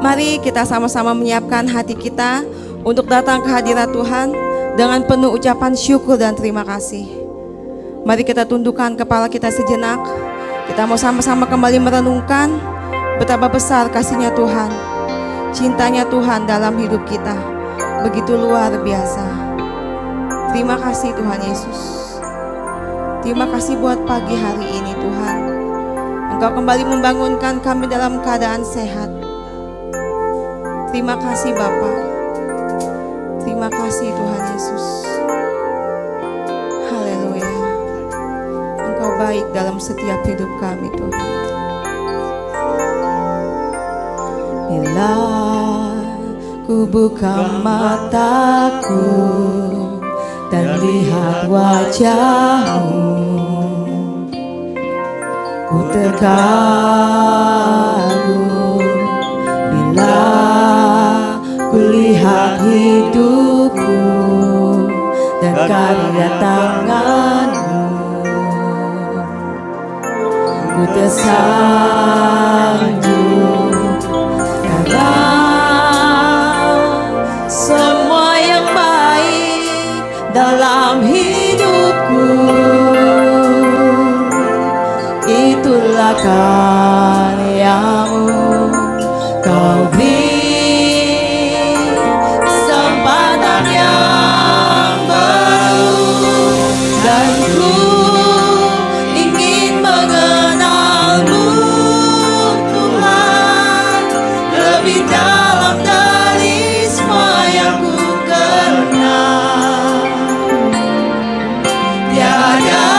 Mari kita sama-sama menyiapkan hati kita untuk datang ke hadirat Tuhan dengan penuh ucapan syukur dan terima kasih. Mari kita tundukkan kepala kita sejenak. Kita mau sama-sama kembali merenungkan betapa besar kasih-Nya Tuhan, cintanya Tuhan dalam hidup kita, begitu luar biasa. Terima kasih Tuhan Yesus. Terima kasih buat pagi hari ini Tuhan. Engkau kembali membangunkan kami dalam keadaan sehat. Terima kasih Bapa. Terima kasih Tuhan Yesus. Haleluya. Engkau baik dalam setiap hidup kami Tuhan. Bila ku buka mataku dan lihat wajah-Mu, ku terkagum. Bila ku lihat hidupku dan karya tangan-Mu, ku tersanjung karena semua yang baik dalam hidupku itulah karya-Mu. Kau beri kesempatan yang baru dan ku ingin mengenal-Mu Tuhan lebih dalam dari semua yang ku kenal. Tiada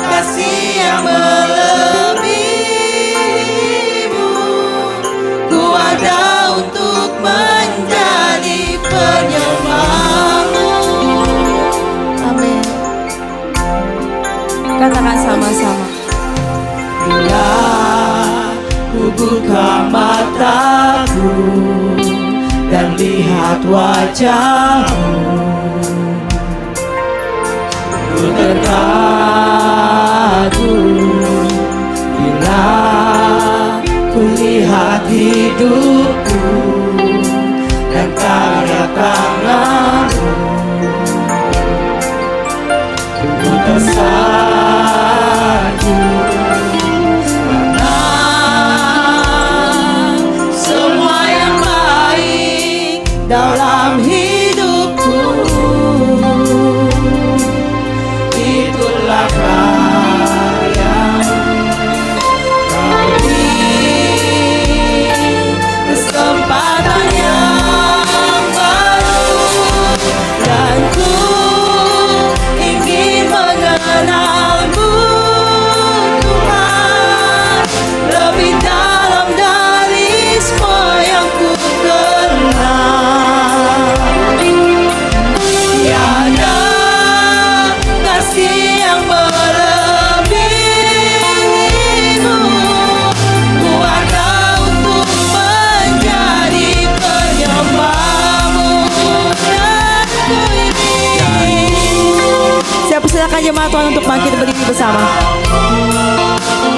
kasih yang melebihi-Mu, ku ada untuk menjadi penyembah-Mu. Amin. Katakan sama-sama. Bila ku buka mataku dan lihat wajah-Mu, ku terkagum. Bila ku lihat hidupku dan karya tangan-Mu, ku tersanjung karena semua yang baik dalam hidupku itulah karya-Mu. Kau beri kesempatan yang baru dan ku ingin mengenal-Mu Tuhan lebih dalam dari semua yang ku kenal. Tiada kasih yang melebihi-Mu, ku ada untuk menjadi penyembah-Mu dan ku ingin. Saya persilakan jemaat Tuhan untuk bangkit berdiri bersama.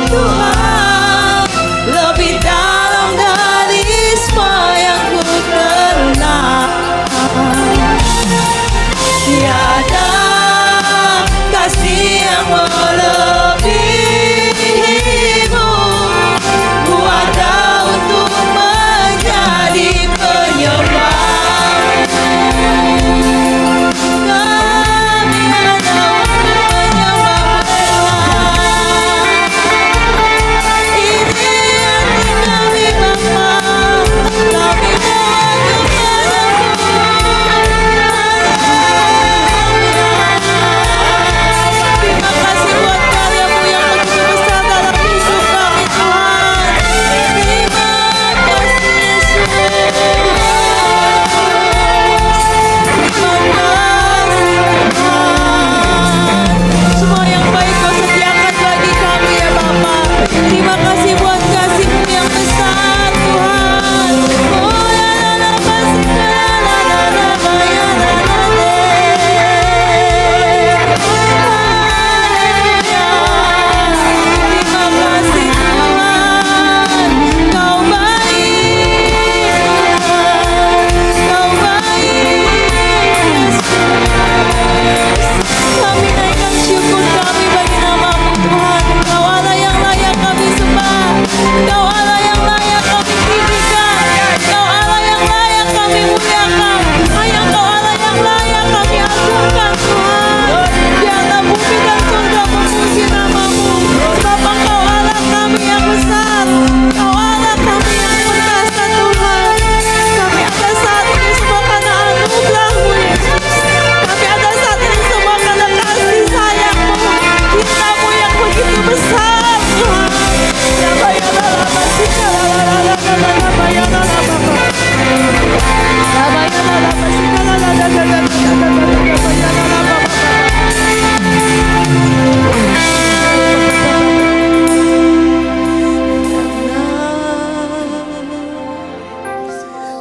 Tuhan lebih dalam dari semua yang ku kenal. Tiada kasih yang melebihi-Mu, ku ada untuk menjadi penyembah-Mu. Kami ada untuk menyembah-Mu.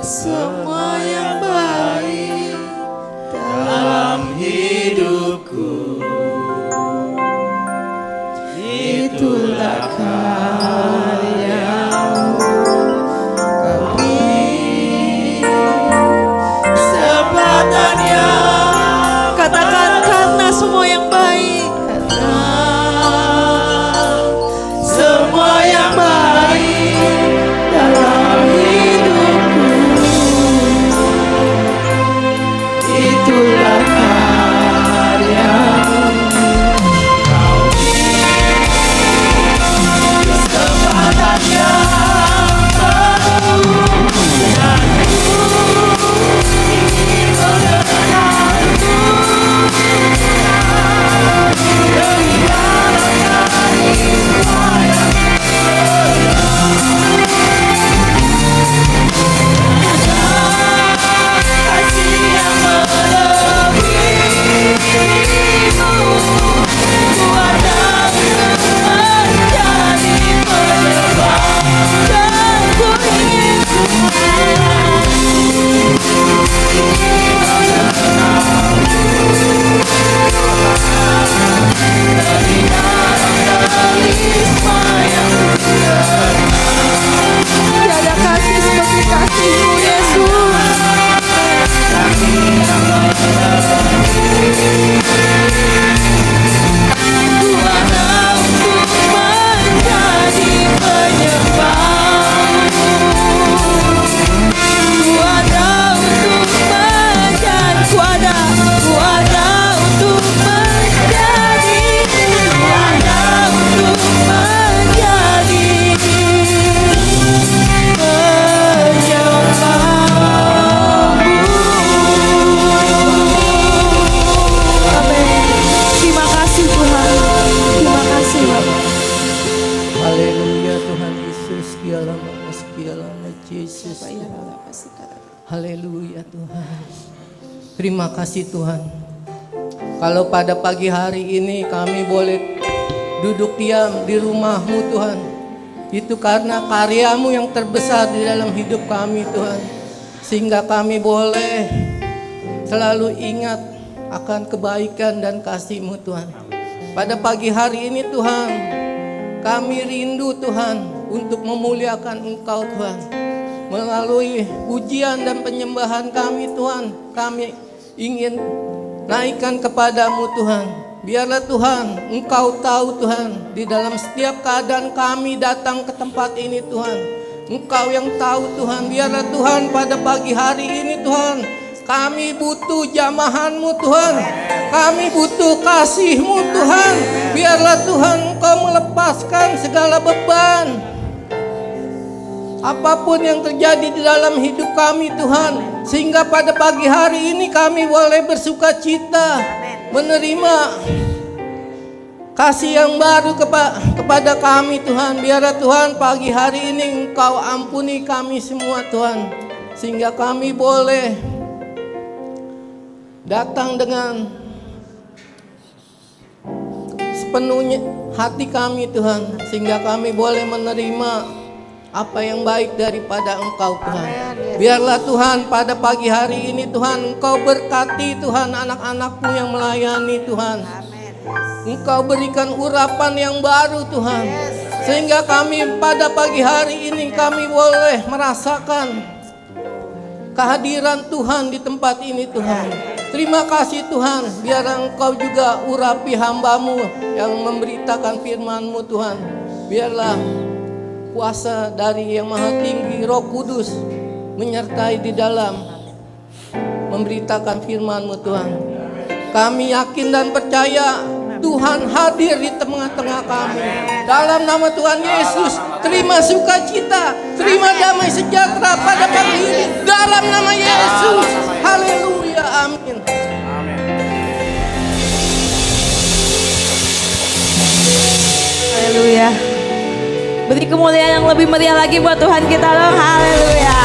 Semua yang baik dalam hidupku, itulah karyamu. Kau beri sempatannya. Katakan karena semua yang baik, karena semua yang baik dalam hidupku, itulah karyamu. Kau beri kesempatan yang baru, dan ku ingin mengenalmu dari dalam karisma yang kasih yang melebihimu. Ku ada menjadi penyebab, dan ku ingin dari dalam karisma yang tiada kasih seperti kasih-Mu, Yesus. Ku ada untuk menjadi penyembah-Mu. Ku ada untuk menjadi, ku ada untuk menjadi, ku ada untuk menjadi penyembah-Mu. Amin. Terima kasih Tuhan. Terima kasih Bapak. Haleluya Tuhan Yesus, sekian lama Yesus. Haleluya Tuhan. Terima kasih Tuhan. Kalau pada pagi hari ini kami boleh duduk diam di rumah-Mu Tuhan, itu karena karya-Mu yang terbesar di dalam hidup kami Tuhan. Sehingga kami boleh selalu ingat akan kebaikan dan kasih-Mu Tuhan. Pada pagi hari ini Tuhan, kami rindu Tuhan untuk memuliakan Engkau Tuhan. Melalui pujian dan penyembahan kami Tuhan, kami ingin naikkan kepadamu Tuhan. Biarlah Tuhan, Engkau tahu Tuhan, di dalam setiap keadaan kami datang ke tempat ini Tuhan, Engkau yang tahu Tuhan. Biarlah Tuhan pada pagi hari ini Tuhan, kami butuh jamahan-Mu Tuhan, kami butuh kasih-Mu Tuhan. Biarlah Tuhan Engkau melepaskan segala beban, apapun yang terjadi di dalam hidup kami Tuhan, sehingga pada pagi hari ini kami boleh bersuka cita menerima kasih yang baru kepada kami Tuhan. Biarlah Tuhan pagi hari ini Engkau ampuni kami semua Tuhan, sehingga kami boleh datang dengan sepenuhnya hati kami Tuhan, sehingga kami boleh menerima apa yang baik daripada Engkau Tuhan. Biarlah Tuhan pada pagi hari ini Tuhan, Engkau berkati Tuhan anak-anak-Mu yang melayani Tuhan. Engkau berikan urapan yang baru Tuhan, sehingga kami pada pagi hari ini kami boleh merasakan kehadiran Tuhan di tempat ini Tuhan. Terima kasih Tuhan, biar Engkau juga urapi hamba-Mu yang memberitakan firman-Mu Tuhan. Biarlah kuasa dari Yang Maha Tinggi, Roh Kudus menyertai di dalam memberitakan firman-Mu Tuhan. Kami yakin dan percaya Tuhan hadir di tengah-tengah kami. Dalam nama Tuhan Yesus, terima sukacita, terima damai sejahtera pada pagi ini. Dalam nama Yesus, haleluya, amin. Haleluya. Beri kemuliaan yang lebih meriah lagi buat Tuhan kita loh. Haleluya.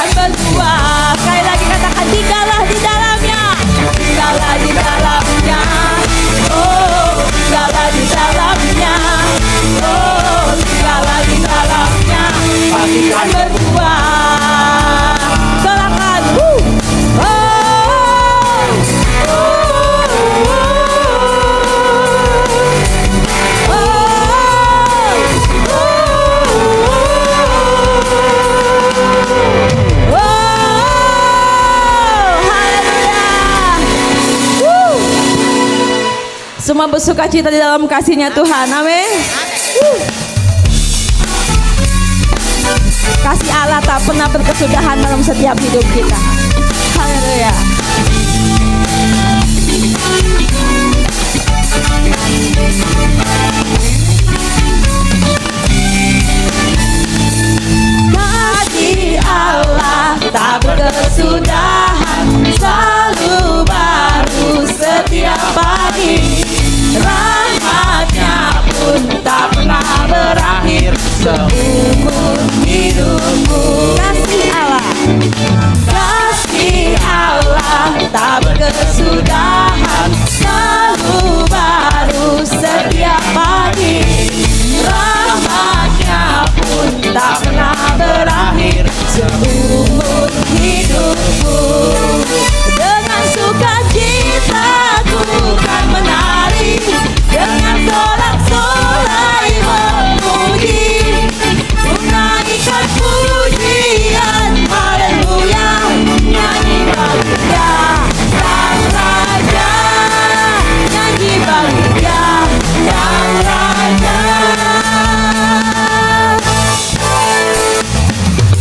akan berbuah. Sekali lagi katakan, tinggallah di dalamnya. Tinggallah di dalamnya. Oh, tinggallah di dalamnya. Oh, tinggallah di dalamnya. Pasti akan berbuah. Sorakan. Semua bersuka cita di dalam kasih-Nya Tuhan. Amin. Kasih Allah tak pernah berkesudahan dalam setiap hidup kita. Haleluya. Kasih Allah tak berkesudahan, selalu baru setiap pagi. Rahmat-Nya pun tak pernah berakhir seumur hidupku. Kasih Allah tak berkesudahan, selalu baru setiap pagi. Rahmat-Nya pun tak pernah berakhir seumur hidupku. Dengan sukacita ku kan menari, dengan sorak-sorai memuji, menaikkan pujian, haleluya, nyanyi bagi Dia Sang Raja, nyanyi bagi Dia Sang Raja.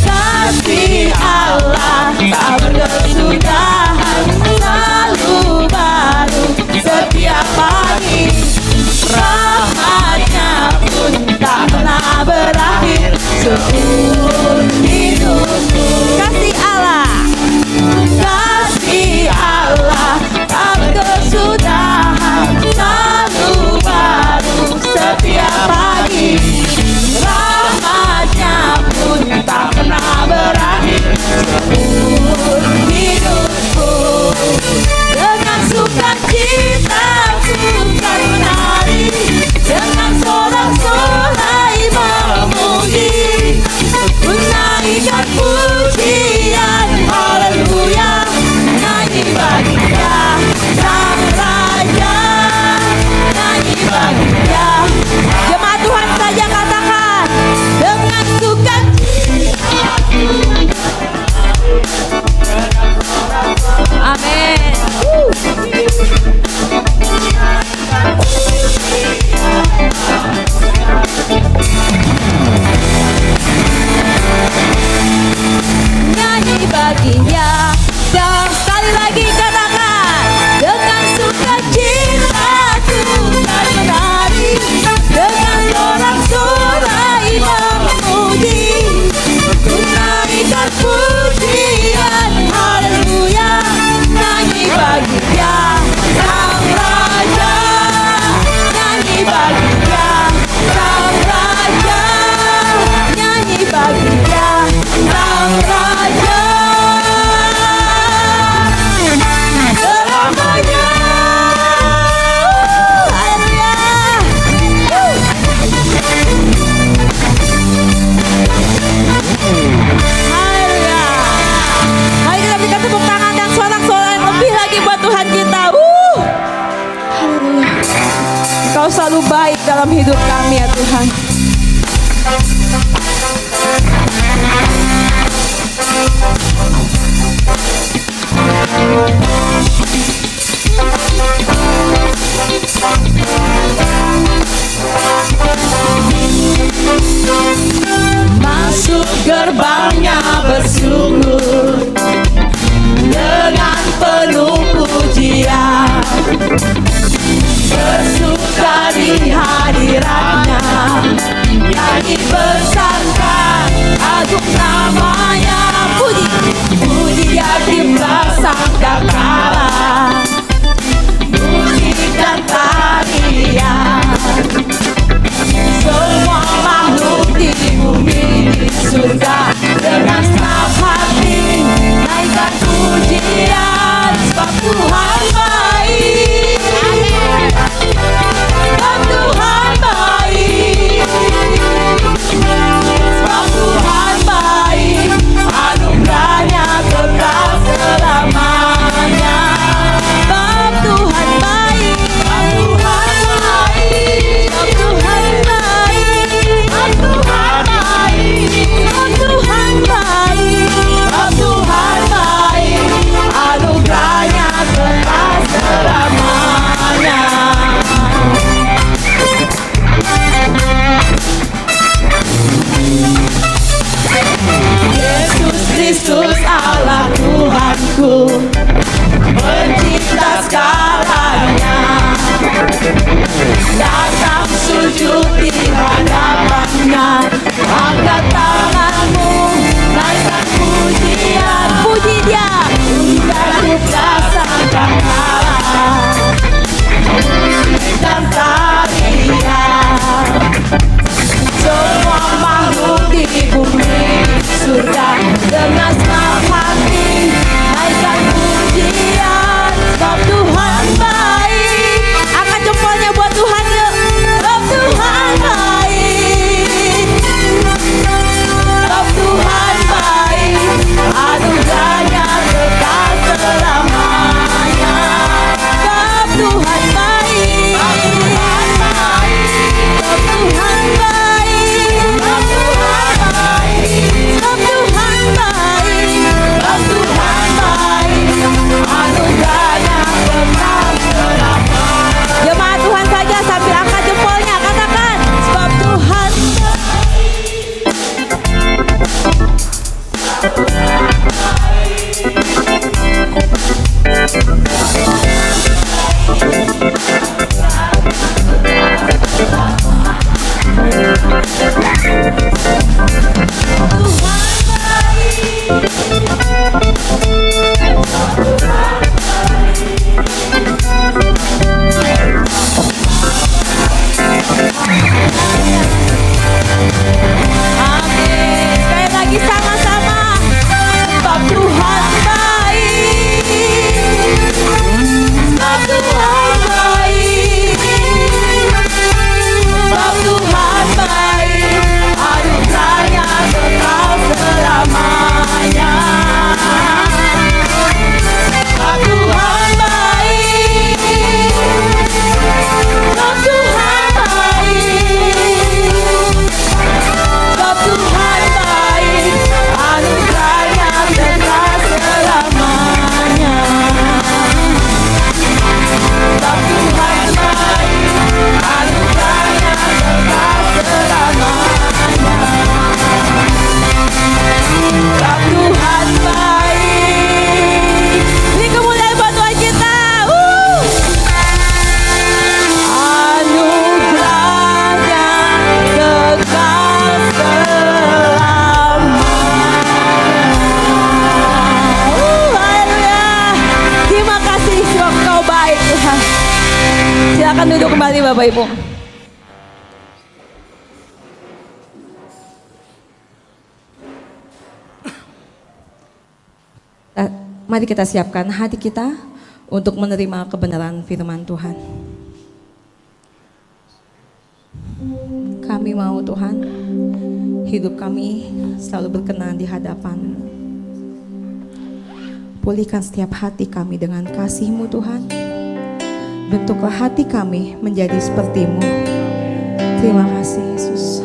Kasih Allah tak berkesudahan, selalu baru setiap pagi. Rahmat-Nya pun tak pernah berakhir seumur hidupku. Kasih Allah tak berkesudahan, selalu baru setiap pagi. Rahmat-Nya pun tak pernah berakhir seumur hidupku. Dengan sukacita ku kan menari, dengan sorak-sorai memuji, menaikkan pujian, haleluya, nyanyi bagi Dia Sang Raja, nyanyi bagi Dia. Jemaat Tuhan saja katakan, dengan sukacita. Amin. Nyanyi bagi Dia. Dan sekali lagi katakan, dengan sukacita ku kan menari, dengan sorak-sorai memuji, menaikkan pujian, haleluya, nyanyi bagi Dia Sang Raja, nyanyi bagi Dia Sang Raja, nyanyi bagi Dia Sang Raja. Selamanya. Haleluya. Haleluya. Mari kita berikan tepuk tangan dan sorak-sorai lebih lagi buat Tuhan kita. Haleluya. Kau selalu baik dalam hidup kami ya Tuhan. Masuk gerbangnya bersyukur dengan penuh pujian, bersuka di hadiratnya kembali Bapak Ibu. Mari kita siapkan hati kita untuk menerima kebenaran firman Tuhan. Kami mau Tuhan, hidup kami selalu berkenan di hadapan-Mu. Pulihkan setiap hati kami dengan kasih-Mu Tuhan. Bentuklah hati kami menjadi seperti-Mu. Terima kasih Yesus.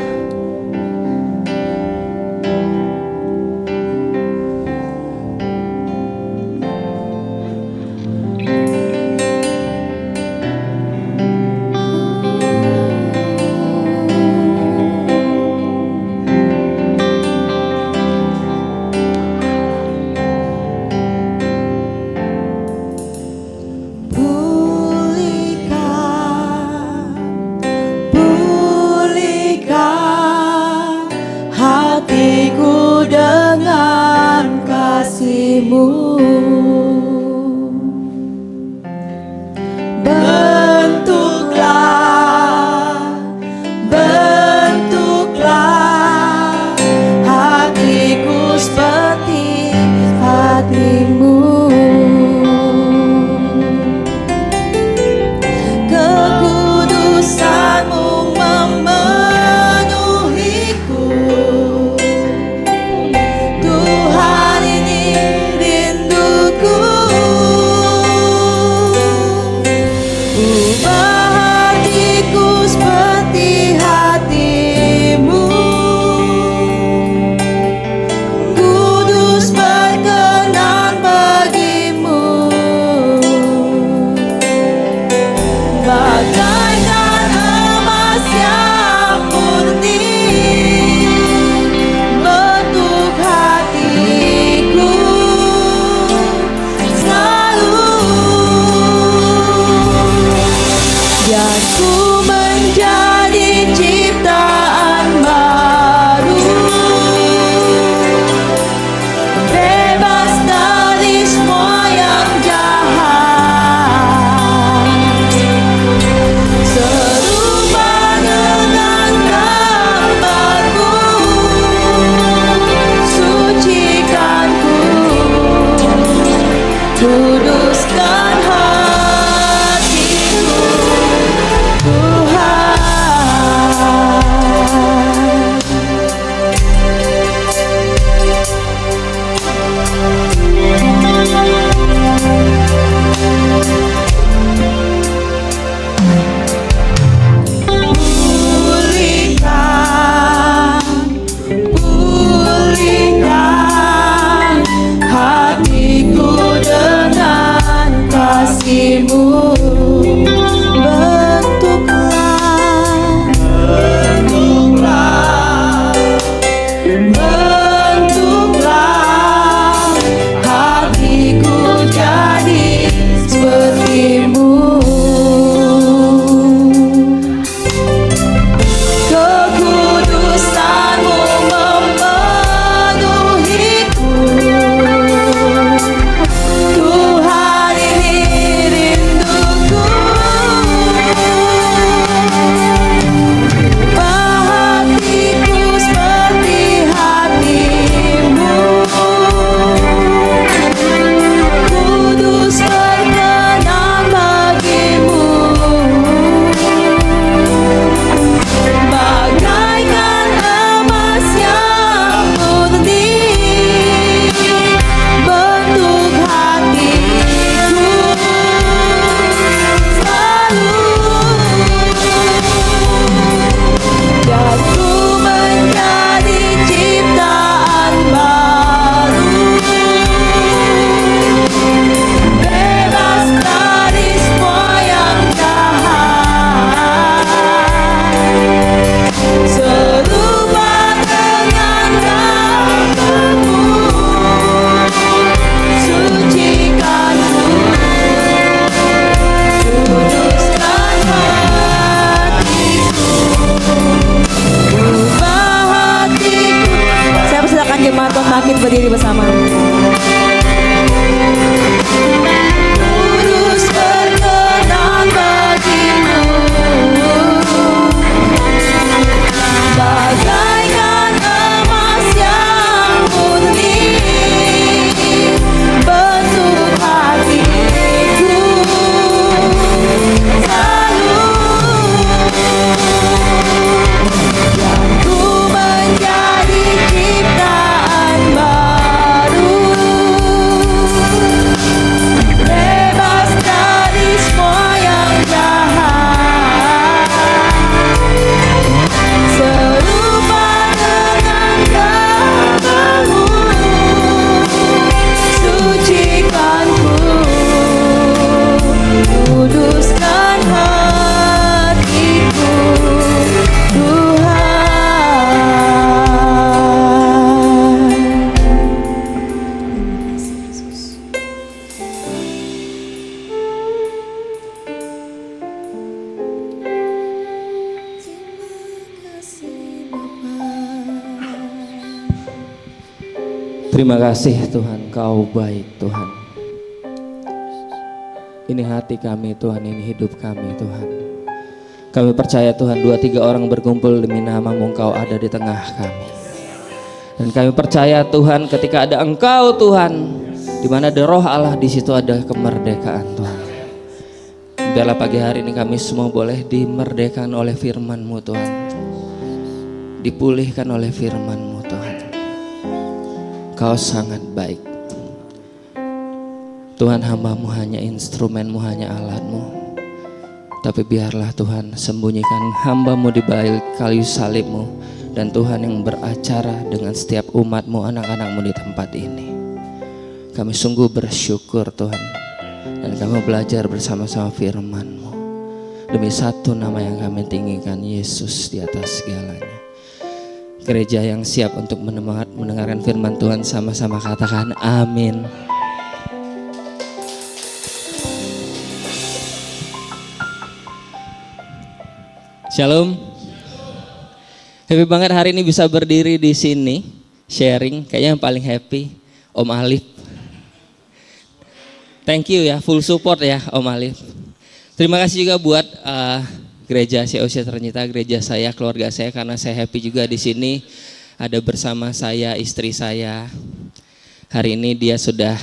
Terima kasih Tuhan, Kau baik Tuhan. Ini hati kami Tuhan, ini hidup kami Tuhan. Kami percaya Tuhan, 2-3 orang berkumpul demi nama-Mu, Engkau ada di tengah kami. Dan kami percaya Tuhan, ketika ada Engkau Tuhan, di mana ada Roh Allah, di situ ada kemerdekaan Tuhan. Biarlah pagi hari ini kami semua boleh dimerdekakan oleh firman-Mu Tuhan, dipulihkan oleh firman-Mu Tuhan. Kau sangat baik Tuhan, hamba-Mu hanya instrumen-Mu, hanya alat-Mu. Tapi biarlah Tuhan sembunyikan hamba-Mu di balik kayu salib-Mu, dan Tuhan yang beracara dengan setiap umat-Mu, anak-anak-Mu di tempat ini. Kami sungguh bersyukur Tuhan, dan kami belajar bersama-sama firman-Mu. Demi satu nama yang kami tinggikan, Yesus di atas segalanya. Gereja yang siap untuk mendengarkan firman Tuhan, sama-sama katakan amin. Shalom. Happy banget hari ini bisa berdiri di sini sharing. Kayaknya yang paling happy Om Alif. Thank you ya, full support ya Om Alif. Terima kasih juga buat gereja COC Ternyata, gereja saya, keluarga saya, karena saya happy juga di sini ada bersama saya, istri saya. Hari ini dia sudah,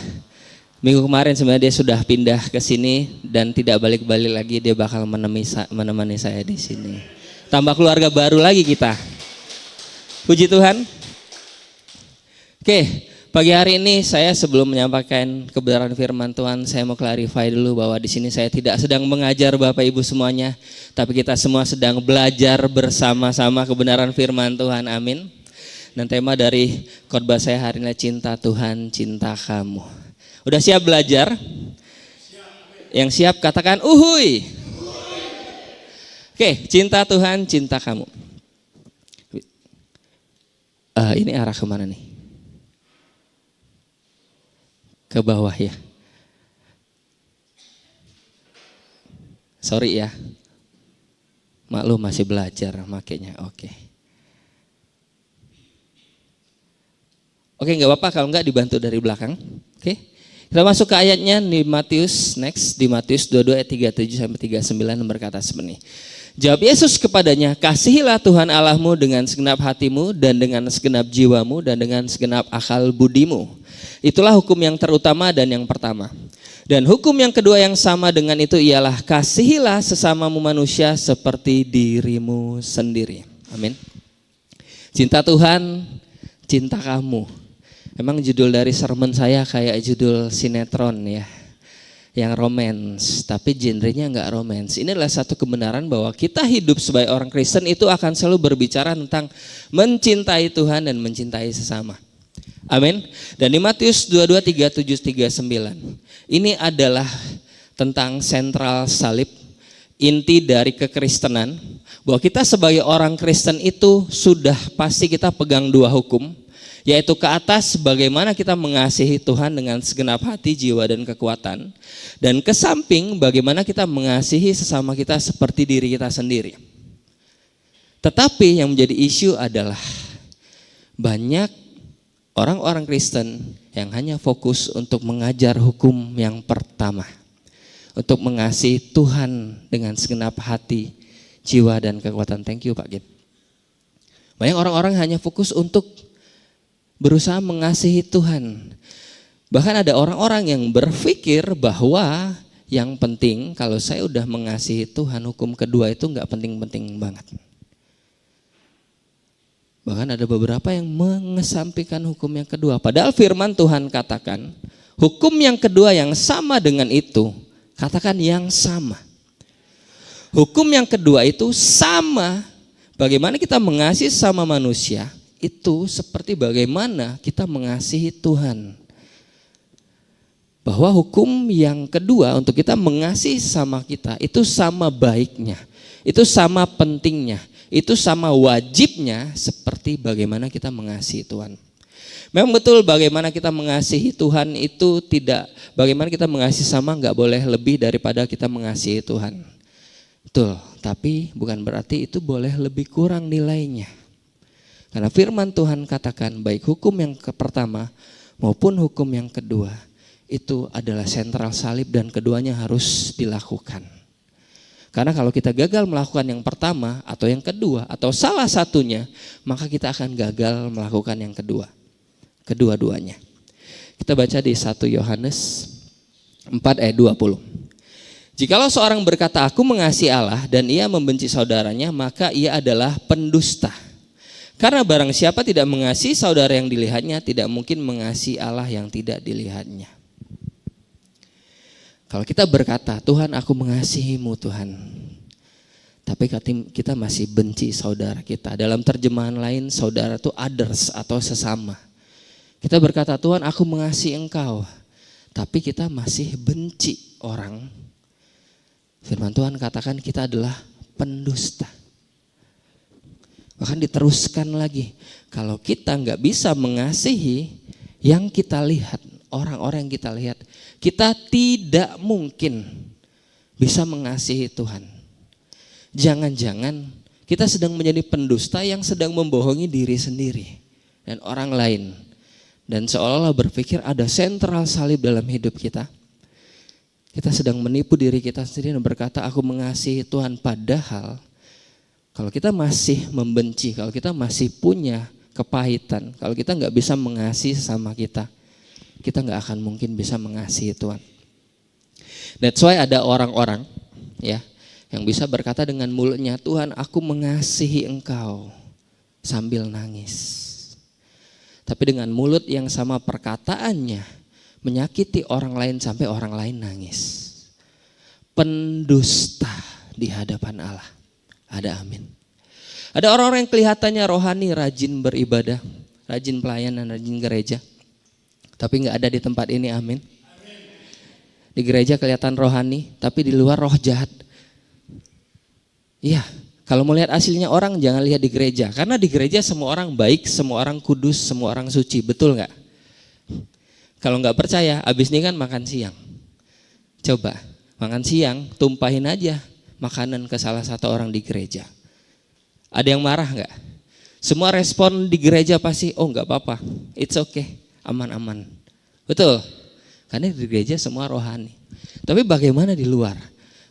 minggu kemarin sebenarnya dia sudah pindah ke sini dan tidak balik-balik lagi, dia bakal menemani saya di sini. Tambah keluarga baru lagi kita. Puji Tuhan. Oke, pagi hari ini saya sebelum menyampaikan kebenaran firman Tuhan, saya mau clarify dulu bahwa di sini saya tidak sedang mengajar Bapak Ibu semuanya, tapi kita semua sedang belajar bersama-sama kebenaran firman Tuhan. Amin. Dan tema dari khotbah saya hari ini, cinta Tuhan, cinta kamu. Udah siap belajar? Yang siap katakan uhuy. Oke, cinta Tuhan, cinta kamu. Ini arah kemana nih? Ke bawah ya. Sorry ya. Maklum masih belajar makanya. Oke, nggak apa-apa kalau nggak dibantu dari belakang. Oke. Kita masuk ke ayatnya di Matius, next di Matius 22 ayat 37 sampai 39 berkata seperti ini. Jawab Yesus kepadanya, kasihilah Tuhan Allahmu dengan segenap hatimu dan dengan segenap jiwamu dan dengan segenap akal budimu. Itulah hukum yang terutama dan yang pertama. Dan hukum yang kedua yang sama dengan itu ialah kasihilah sesamamu manusia seperti dirimu sendiri. Amin. Cinta Tuhan, cinta kamu. Emang judul dari sermon saya kayak judul sinetron ya, yang romance, tapi genrenya enggak romance. Ini adalah satu kebenaran bahwa kita hidup sebagai orang Kristen itu akan selalu berbicara tentang mencintai Tuhan dan mencintai sesama. Amin. Dan di Matius 22, 37, 39, ini adalah tentang sentral salib, inti dari kekristenan, bahwa kita sebagai orang Kristen itu sudah pasti kita pegang dua hukum, yaitu ke atas bagaimana kita mengasihi Tuhan dengan segenap hati, jiwa, dan kekuatan. Dan ke samping bagaimana kita mengasihi sesama kita seperti diri kita sendiri. Tetapi yang menjadi isu adalah banyak orang-orang Kristen yang hanya fokus untuk mengajar hukum yang pertama. Untuk mengasihi Tuhan dengan segenap hati, jiwa, dan kekuatan. Thank you Pak Gip. Banyak orang-orang hanya fokus untuk berusaha mengasihi Tuhan. Bahkan ada orang-orang yang berpikir bahwa yang penting kalau saya udah mengasihi Tuhan, hukum kedua itu nggak penting-penting banget. Bahkan ada beberapa yang mengesampingkan hukum yang kedua. Padahal firman Tuhan katakan hukum yang kedua yang sama dengan itu, katakan yang sama. Hukum yang kedua itu sama. Bagaimana kita mengasihi sama manusia, itu seperti bagaimana kita mengasihi Tuhan. Bahwa hukum yang kedua untuk kita mengasihi sama kita itu sama baiknya, itu sama pentingnya, itu sama wajibnya seperti bagaimana kita mengasihi Tuhan. Memang betul bagaimana kita mengasihi Tuhan itu tidak, bagaimana kita mengasihi sama nggak boleh lebih daripada kita mengasihi Tuhan. Betul, tapi bukan berarti itu boleh lebih kurang nilainya. Karena firman Tuhan katakan baik hukum yang pertama maupun hukum yang kedua, itu adalah sentral salib dan keduanya harus dilakukan. Karena kalau kita gagal melakukan yang pertama atau yang kedua atau salah satunya, maka kita akan gagal melakukan yang kedua. Kedua-duanya. Kita baca di 1 Yohanes 4 ayat 20. Jikalau seorang berkata aku mengasihi Allah dan ia membenci saudaranya, maka ia adalah pendusta. Karena barang siapa tidak mengasihi saudara yang dilihatnya, tidak mungkin mengasihi Allah yang tidak dilihatnya. Kalau kita berkata, Tuhan aku mengasihimu Tuhan, tapi kita masih benci saudara kita. Dalam terjemahan lain, saudara itu others atau sesama. Kita berkata, Tuhan aku mengasihi engkau, tapi kita masih benci orang. Firman Tuhan katakan kita adalah pendusta. Bahkan diteruskan lagi, kalau kita nggak bisa mengasihi yang kita lihat, orang-orang yang kita lihat, kita tidak mungkin bisa mengasihi Tuhan. Jangan-jangan kita sedang menjadi pendusta yang sedang membohongi diri sendiri dan orang lain. Dan seolah-olah berpikir ada sentral salib dalam hidup kita. Kita sedang menipu diri kita sendiri dan berkata aku mengasihi Tuhan. Padahal kalau kita masih membenci, kalau kita masih punya kepahitan, kalau kita nggak bisa mengasihi sesama kita nggak akan mungkin bisa mengasihi Tuhan. That's why ada orang-orang ya yang bisa berkata dengan mulutnya, Tuhan aku mengasihi engkau sambil nangis. Tapi dengan mulut yang sama perkataannya menyakiti orang lain sampai orang lain nangis. Pendusta di hadapan Allah. Ada amin. Ada orang-orang yang kelihatannya rohani, rajin beribadah, rajin pelayanan, rajin gereja. Tapi gak ada di tempat ini, amin. Di gereja kelihatan rohani, tapi di luar roh jahat. Iya, kalau mau lihat aslinya orang jangan lihat di gereja. Karena di gereja semua orang baik, semua orang kudus, semua orang suci, betul gak? Kalau gak percaya, abis ini kan makan siang. Coba, makan siang, tumpahin aja makanan ke salah satu orang di gereja. Ada yang marah gak? Semua respon di gereja pasti, oh gak apa-apa, it's okay. Aman-aman. Betul. Karena di gereja semua rohani. Tapi bagaimana di luar?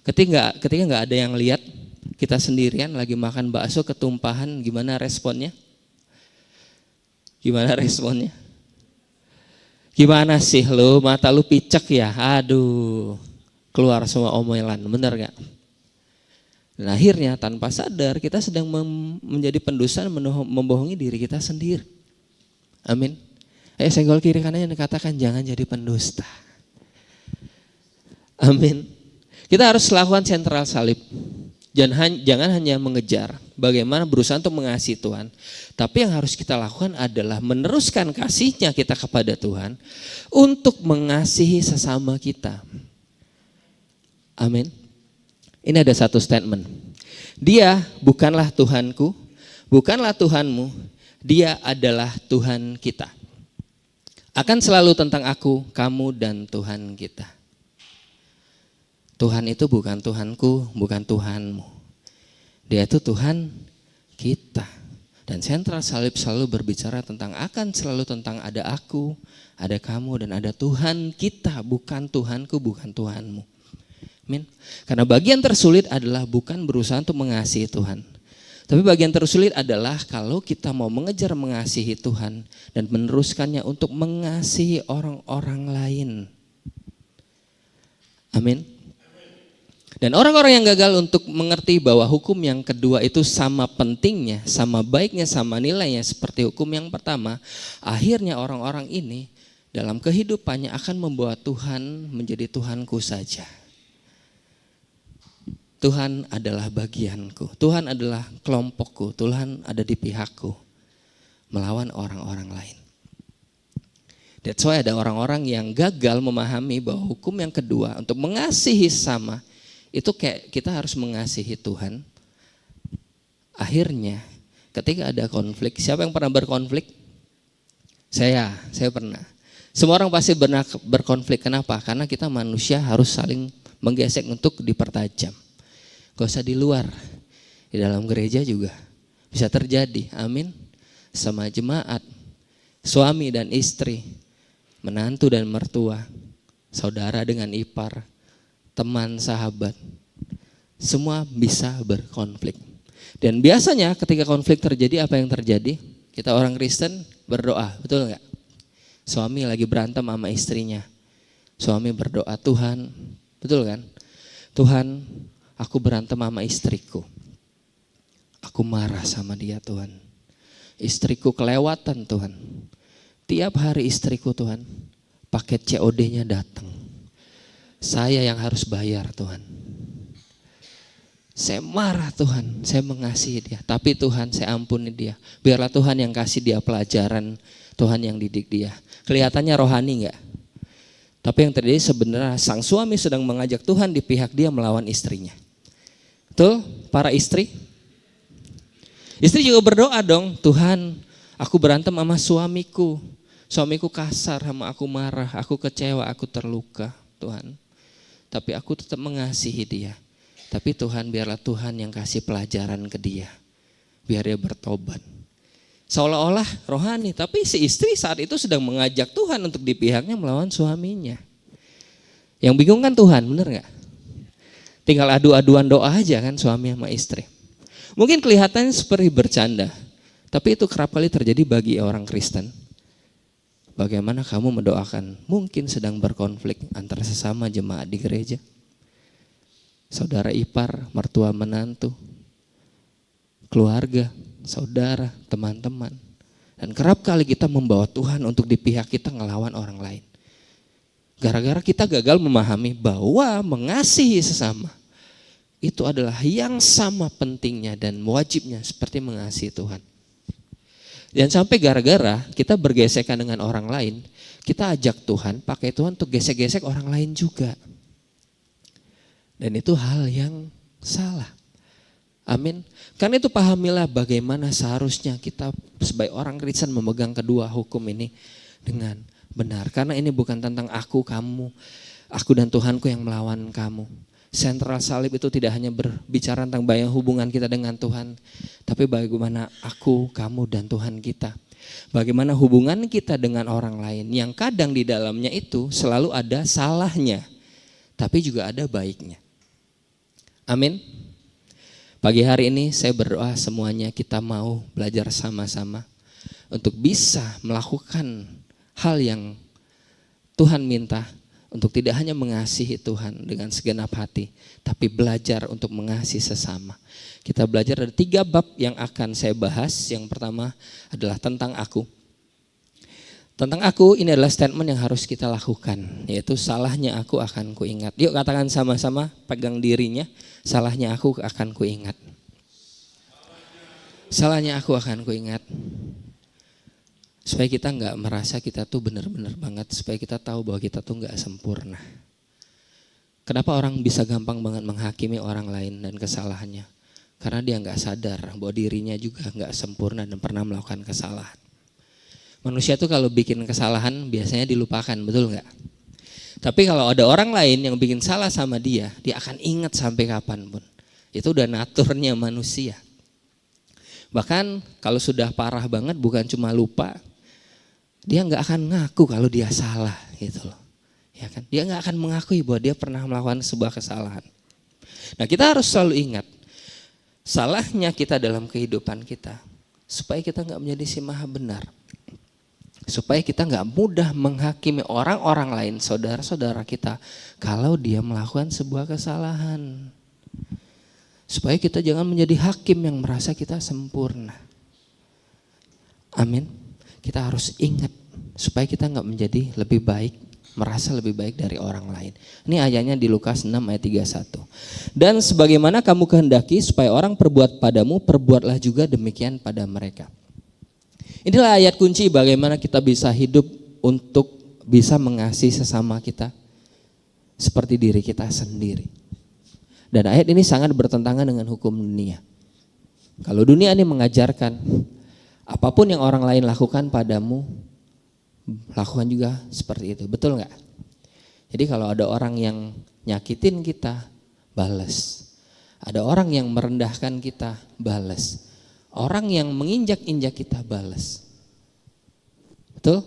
Ketika nggak ada yang lihat, kita sendirian lagi makan bakso ketumpahan, gimana responnya? Gimana responnya? Gimana sih lu, mata lu picek ya? Aduh, keluar semua omelan, benar gak? Dan akhirnya tanpa sadar kita sedang menjadi pendusta, membohongi diri kita sendiri. Amin. Ayo senggol kiri kanannya dan katakan jangan jadi pendusta. Amin. Kita harus lakukan sentral salib. Jangan hanya mengejar bagaimana berusaha untuk mengasihi Tuhan. Tapi yang harus kita lakukan adalah meneruskan kasihnya kita kepada Tuhan untuk mengasihi sesama kita. Amin. Ini ada satu statement. Dia bukanlah Tuhanku, bukanlah Tuhanmu, dia adalah Tuhan kita. Akan selalu tentang aku, kamu, dan Tuhan kita. Tuhan itu bukan Tuhanku, bukan Tuhanmu. Dia itu Tuhan kita. Dan sentral salib selalu berbicara tentang akan selalu tentang ada aku, ada kamu, dan ada Tuhan kita, bukan Tuhanku, bukan Tuhanmu. Amin. Karena bagian tersulit adalah bukan berusaha untuk mengasihi Tuhan. Tapi bagian tersulit adalah kalau kita mau mengejar mengasihi Tuhan dan meneruskannya untuk mengasihi orang-orang lain. Amin. Dan orang-orang yang gagal untuk mengerti bahwa hukum yang kedua itu sama pentingnya, sama baiknya, sama nilainya seperti hukum yang pertama, akhirnya orang-orang ini dalam kehidupannya akan membawa Tuhan menjadi Tuhanku saja. Tuhan adalah bagianku, Tuhan adalah kelompokku, Tuhan ada di pihakku, melawan orang-orang lain. That's why ada orang-orang yang gagal memahami bahwa hukum yang kedua untuk mengasihi sama, itu kayak kita harus mengasihi Tuhan. Akhirnya ketika ada konflik, siapa yang pernah berkonflik? Saya pernah. Semua orang pasti pernah berkonflik, kenapa? Karena kita manusia harus saling menggesek untuk dipertajam. Gak usah di luar, di dalam gereja juga bisa terjadi, amin. Sama jemaat, suami dan istri menantu dan mertua, saudara dengan ipar, teman, sahabat, semua bisa berkonflik. Dan biasanya ketika konflik terjadi, apa yang terjadi? Kita orang Kristen berdoa, betul nggak? Suami lagi berantem sama istrinya, suami berdoa, Tuhan, betul kan? Tuhan, aku berantem sama istriku, aku marah sama dia Tuhan. Istriku kelewatan Tuhan. Tiap hari istriku Tuhan, paket COD-nya datang. Saya yang harus bayar Tuhan. Saya marah Tuhan, saya mengasihi dia. Tapi Tuhan, saya ampuni dia. Biarlah Tuhan yang kasih dia pelajaran, Tuhan yang didik dia. Kelihatannya rohani enggak? Tapi yang terjadi sebenarnya sang suami sedang mengajak Tuhan di pihak dia melawan istrinya. Betul? Para istri? Istri juga berdoa dong, Tuhan, aku berantem sama suamiku. Suamiku kasar sama aku, marah, aku kecewa, aku terluka Tuhan. Tapi aku tetap mengasihi dia. Tapi Tuhan, biarlah Tuhan yang kasih pelajaran ke dia. Biar dia bertobat. Seolah-olah rohani, tapi si istri saat itu sedang mengajak Tuhan untuk di pihaknya melawan suaminya. Yang bingung kan Tuhan, bener gak? Tinggal adu-aduan doa aja kan suami sama istri. Mungkin kelihatannya seperti bercanda, tapi itu kerap kali terjadi bagi orang Kristen. Bagaimana kamu mendoakan mungkin sedang berkonflik antara sesama jemaat di gereja, saudara ipar, mertua menantu, keluarga, saudara, teman-teman. Dan kerap kali kita membawa Tuhan untuk di pihak kita ngelawan orang lain. Gara-gara kita gagal memahami bahwa mengasihi sesama itu adalah yang sama pentingnya dan wajibnya seperti mengasihi Tuhan. Dan sampai gara-gara kita bergesekan dengan orang lain, kita ajak Tuhan, pakai Tuhan untuk gesek-gesek orang lain juga. Dan itu hal yang salah. Amin. Karena itu pahamilah bagaimana seharusnya kita sebagai orang Kristen memegang kedua hukum ini dengan benar. Karena ini bukan tentang aku, kamu, aku dan Tuhanku yang melawan kamu. Sentral salib itu tidak hanya berbicara tentang bayang hubungan kita dengan Tuhan, tapi bagaimana aku, kamu, dan Tuhan kita. Bagaimana hubungan kita dengan orang lain yang kadang di dalamnya itu selalu ada salahnya, tapi juga ada baiknya. Amin. Pagi hari ini saya berdoa semuanya kita mau belajar sama-sama untuk bisa melakukan hal yang Tuhan minta, untuk tidak hanya mengasihi Tuhan dengan segenap hati, tapi belajar untuk mengasihi sesama. Kita belajar dari 3 bab yang akan saya bahas. Yang pertama adalah tentang aku. Tentang aku ini adalah statement yang harus kita lakukan, yaitu salahnya aku akan kuingat. Yuk katakan sama-sama, pegang dirinya, salahnya aku akan kuingat. Salahnya aku akan kuingat. Supaya kita nggak merasa kita tuh benar-benar banget, supaya kita tahu bahwa kita tuh nggak sempurna. Kenapa orang bisa gampang banget menghakimi orang lain dan kesalahannya? Karena dia nggak sadar bahwa dirinya juga nggak sempurna dan pernah melakukan kesalahan. Manusia tuh kalau bikin kesalahan biasanya dilupakan, betul nggak? Tapi kalau ada orang lain yang bikin salah sama dia akan ingat sampai kapanpun. Itu udah naturnya manusia. Bahkan kalau sudah parah banget bukan cuma lupa, dia nggak akan ngaku kalau dia salah gitu loh, ya kan? Dia nggak akan mengakui bahwa dia pernah melakukan sebuah kesalahan. Nah kita harus selalu ingat salahnya kita dalam kehidupan kita, supaya kita nggak menjadi si maha benar, supaya kita nggak mudah menghakimi orang-orang lain, saudara-saudara kita, kalau dia melakukan sebuah kesalahan. Supaya kita jangan menjadi hakim yang merasa kita sempurna. Amin. Kita harus ingat supaya kita nggak menjadi lebih baik, merasa lebih baik dari orang lain. Ini ayatnya di Lukas 6 ayat 31. Dan sebagaimana kamu kehendaki supaya orang perbuat padamu, perbuatlah juga demikian pada mereka. Inilah ayat kunci bagaimana kita bisa hidup untuk bisa mengasihi sesama kita seperti diri kita sendiri. Dan ayat ini sangat bertentangan dengan hukum dunia. Kalau dunia ini mengajarkan apapun yang orang lain lakukan padamu, lakukan juga seperti itu. Betul nggak? Jadi kalau ada orang yang nyakitin kita, balas. Ada orang yang merendahkan kita, balas. Orang yang menginjak-injak kita, balas. Betul?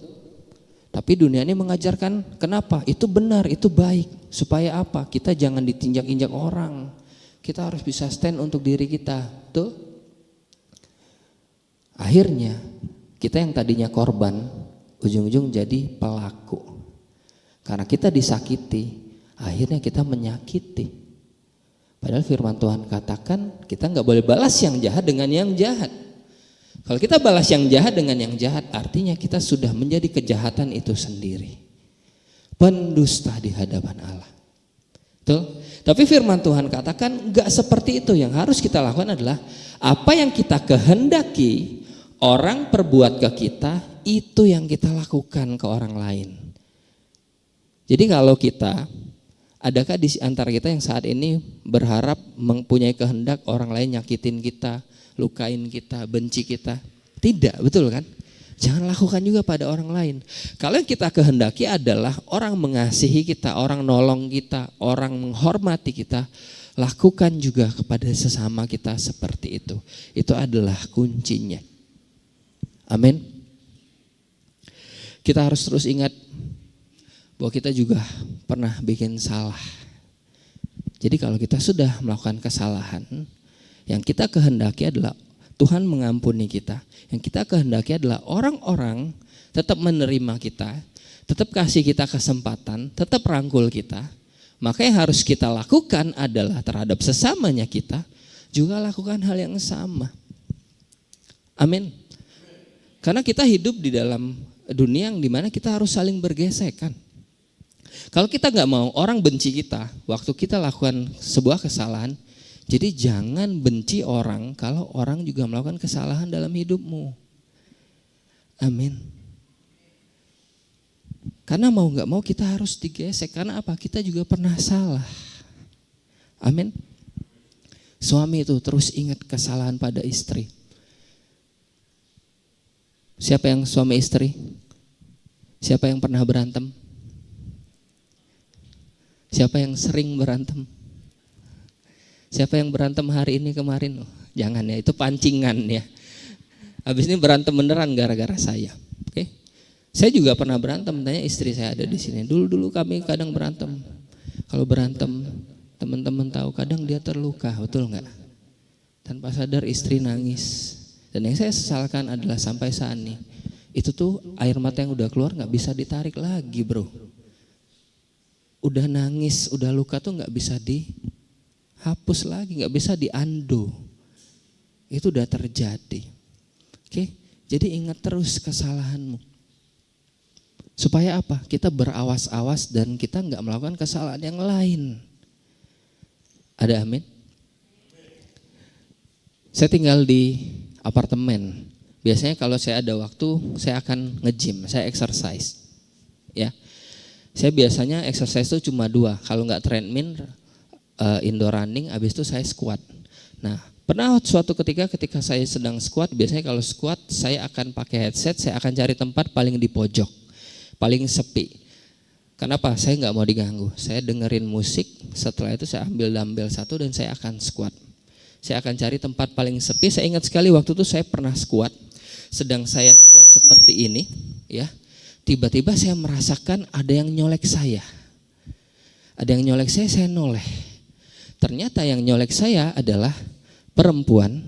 Tapi dunia ini mengajarkan kenapa? Itu benar, itu baik. Supaya apa? Kita jangan ditinjak-injak orang. Kita harus bisa stand untuk diri kita. Tuh. Akhirnya kita yang tadinya korban ujung-ujung jadi pelaku. Karena kita disakiti, akhirnya kita menyakiti. Padahal firman Tuhan katakan kita nggak boleh balas yang jahat dengan yang jahat. Kalau kita balas yang jahat dengan yang jahat, artinya kita sudah menjadi kejahatan itu sendiri. Pendusta di hadapan Allah. Betul? Tapi firman Tuhan katakan enggak seperti itu. Yang harus kita lakukan adalah apa yang kita kehendaki orang perbuat ke kita, itu yang kita lakukan ke orang lain. Jadi kalau kita, adakah di antara kita yang saat ini berharap mempunyai kehendak orang lain nyakitin kita, lukain kita, benci kita? Tidak, betul kan? Jangan lakukan juga pada orang lain. Kalau yang kita kehendaki adalah orang mengasihi kita, orang nolong kita, orang menghormati kita, lakukan juga kepada sesama kita seperti itu. Itu adalah kuncinya. Amin. Kita harus terus ingat bahwa kita juga pernah bikin salah. Jadi kalau kita sudah melakukan kesalahan, yang kita kehendaki adalah Tuhan mengampuni kita. Yang kita kehendaki adalah orang-orang tetap menerima kita, tetap kasih kita kesempatan, tetap rangkul kita. Maka yang harus kita lakukan adalah terhadap sesamanya kita juga lakukan hal yang sama. Amin. Karena kita hidup di dalam dunia yang dimana kita harus saling bergesekan. Kalau kita nggak mau orang benci kita waktu kita lakukan sebuah kesalahan, jadi jangan benci orang kalau orang juga melakukan kesalahan dalam hidupmu. Amin. Karena mau nggak mau kita harus digesek. Karena apa? Kita juga pernah salah. Amin. Suami itu terus ingat kesalahan pada istri. Siapa yang suami istri? Siapa yang pernah berantem? Siapa yang sering berantem? Siapa yang berantem hari ini kemarin? Oh, jangan ya, itu pancingan ya. Habis ini berantem beneran gara-gara saya. Oke? Saya juga pernah berantem, tanya istri saya ada di sini. Dulu kami kadang berantem. Kalau berantem, teman-teman tahu kadang dia terluka, betul nggak? Tanpa sadar istri nangis. Dan yang saya sesalkan adalah sampai saat ini, itu tuh air mata yang udah keluar nggak bisa ditarik lagi, bro. Udah nangis, udah luka tuh nggak bisa dihapus lagi, nggak bisa diundo. Itu udah terjadi. Oke, jadi ingat terus kesalahanmu. Supaya apa? Kita berawas-awas dan kita nggak melakukan kesalahan yang lain. Ada amin? Saya tinggal di apartemen. Biasanya kalau saya ada waktu, saya akan nge-gym, saya exercise. Ya. Saya biasanya exercise itu cuma 2. Kalau nggak treadmill, indoor running, habis itu saya squat. Nah, pernah suatu ketika saya sedang squat, biasanya kalau squat saya akan pakai headset, saya akan cari tempat paling di pojok, paling sepi. Kenapa? Saya nggak mau diganggu. Saya dengerin musik, setelah itu saya ambil dumbbell 1 dan saya akan squat. Saya akan cari tempat paling sepi. Saya ingat sekali waktu itu saya pernah squat, sedang saya squat seperti ini, ya. Tiba-tiba saya merasakan ada yang nyolek saya. Ada yang nyolek saya noleh. Ternyata yang nyolek saya adalah perempuan,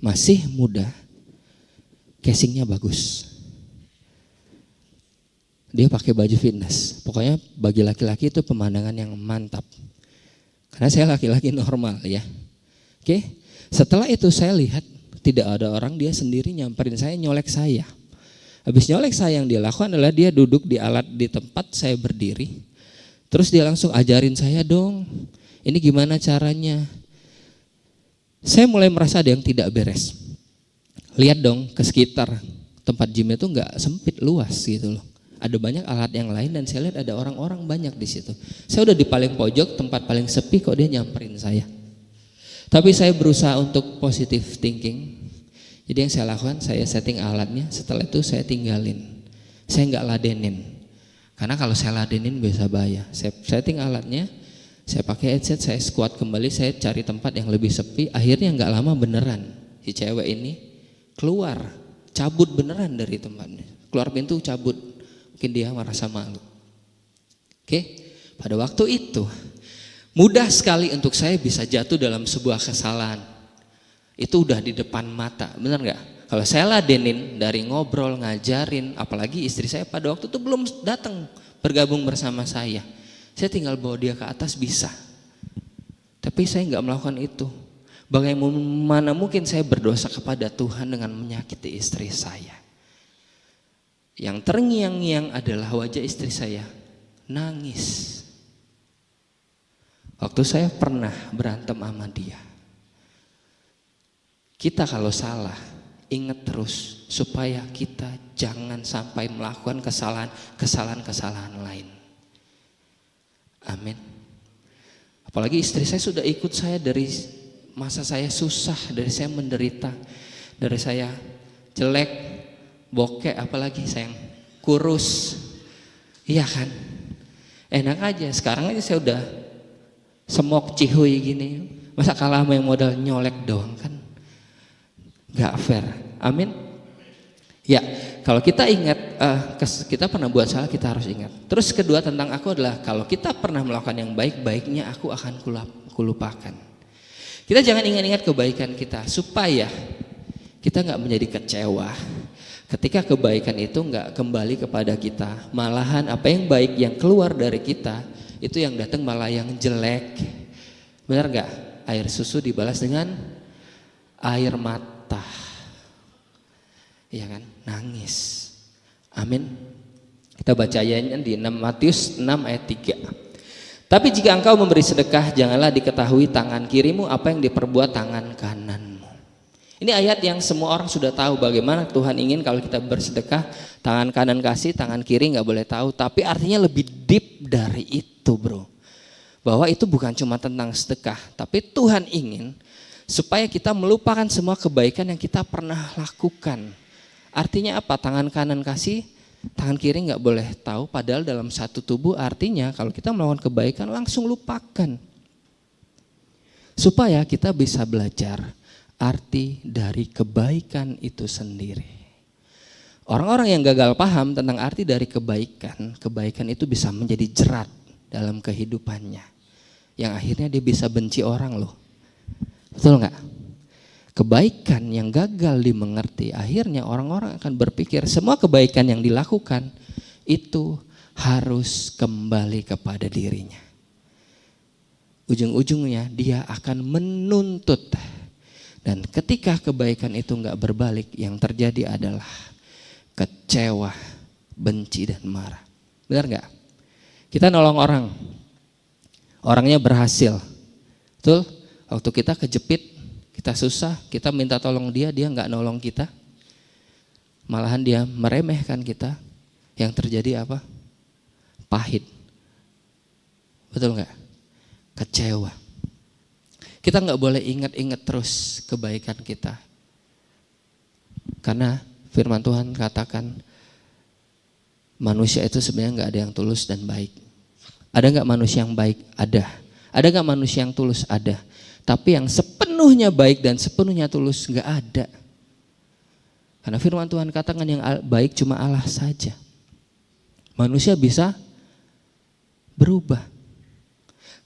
masih muda, casingnya bagus. Dia pakai baju fitness. Pokoknya bagi laki-laki itu pemandangan yang mantap. Karena saya laki-laki normal ya. Oke, setelah itu saya lihat tidak ada orang, dia sendiri nyamperin saya, nyolek saya. Habis nyolek saya, yang dia lakukan adalah dia duduk di alat di tempat saya berdiri. Terus dia langsung ajarin saya, dong, ini gimana caranya. Saya mulai merasa ada yang tidak beres. Lihat dong ke sekitar tempat gym itu nggak sempit, luas gitu loh. Ada banyak alat yang lain dan saya lihat ada orang-orang banyak di situ. Saya udah di paling pojok, tempat paling sepi, kok dia nyamperin saya. Tapi saya berusaha untuk positive thinking. Jadi yang saya lakukan, saya setting alatnya, setelah itu saya tinggalin. Saya nggak ladenin. Karena kalau saya ladenin bisa bahaya. Saya setting alatnya, saya pakai headset, saya squat kembali, saya cari tempat yang lebih sepi. Akhirnya nggak lama beneran si cewek ini keluar, cabut beneran dari tempatnya. Keluar pintu cabut. Mungkin dia merasa malu. Oke, pada waktu itu mudah sekali untuk saya bisa jatuh dalam sebuah kesalahan. Itu udah di depan mata, benar nggak? Kalau saya ladenin dari ngobrol, ngajarin, apalagi istri saya pada waktu itu belum datang bergabung bersama saya tinggal bawa dia ke atas bisa. Tapi saya nggak melakukan itu. Bagaimana mungkin saya berdosa kepada Tuhan dengan menyakiti istri saya? Yang terngiang-ngiang adalah wajah istri saya nangis. Waktu saya pernah berantem sama dia. Kita kalau salah, ingat terus supaya kita jangan sampai melakukan kesalahan lain. Amin. Apalagi istri saya sudah ikut saya dari masa saya susah, dari saya menderita, dari saya jelek, bokek, apalagi saya kurus. Iya kan? Enak aja, sekarang aja saya udah semok cihuy gini. Masa kalah sama yang modal nyolek doang kan? Gak fair. Amin. Ya, kalau kita ingat, kita pernah buat salah, kita harus ingat. Terus kedua tentang aku adalah kalau kita pernah melakukan yang baik, baiknya aku akan kulupakan. Kita jangan ingat-ingat kebaikan kita supaya kita nggak menjadi kecewa ketika kebaikan itu nggak kembali kepada kita. Malahan apa yang baik yang keluar dari kita itu yang datang malah yang jelek. Benar nggak? Air susu dibalas dengan air mata. Iya kan? Nangis. Amin. Kita baca ayatnya di Matius 6 ayat 3. Tapi jika engkau memberi sedekah, janganlah diketahui tangan kirimu apa yang diperbuat tangan kananmu. Ini ayat yang semua orang sudah tahu bagaimana Tuhan ingin kalau kita bersedekah, tangan kanan kasih, tangan kiri nggak boleh tahu. Tapi artinya lebih deep dari itu, bro. Bahwa itu bukan cuma tentang sedekah, tapi Tuhan ingin supaya kita melupakan semua kebaikan yang kita pernah lakukan. Artinya apa? Tangan kanan kasih, tangan kiri nggak boleh tahu. Padahal dalam satu tubuh artinya kalau kita melakukan kebaikan langsung lupakan. Supaya kita bisa belajar arti dari kebaikan itu sendiri. Orang-orang yang gagal paham tentang arti dari kebaikan, kebaikan itu bisa menjadi jerat dalam kehidupannya. Yang akhirnya dia bisa benci orang loh. Betul nggak? Kebaikan yang gagal dimengerti, akhirnya orang-orang akan berpikir semua kebaikan yang dilakukan itu harus kembali kepada dirinya. Ujung-ujungnya dia akan menuntut. Dan ketika kebaikan itu nggak berbalik, yang terjadi adalah kecewa, benci dan marah. Benar nggak? Kita nolong orang, orangnya berhasil, betul? Waktu kita kejepit, kita susah, kita minta tolong dia nggak nolong kita. Malahan dia meremehkan kita. Yang terjadi apa? Pahit. Betul nggak? Kecewa. Kita nggak boleh ingat-ingat terus kebaikan kita. Karena firman Tuhan katakan manusia itu sebenarnya nggak ada yang tulus dan baik. Ada nggak manusia yang baik? Ada. Ada nggak manusia yang tulus? Ada. Tapi yang sepenuhnya baik dan sepenuhnya tulus nggak ada. Karena firman Tuhan katakan yang baik cuma Allah saja. Manusia bisa berubah.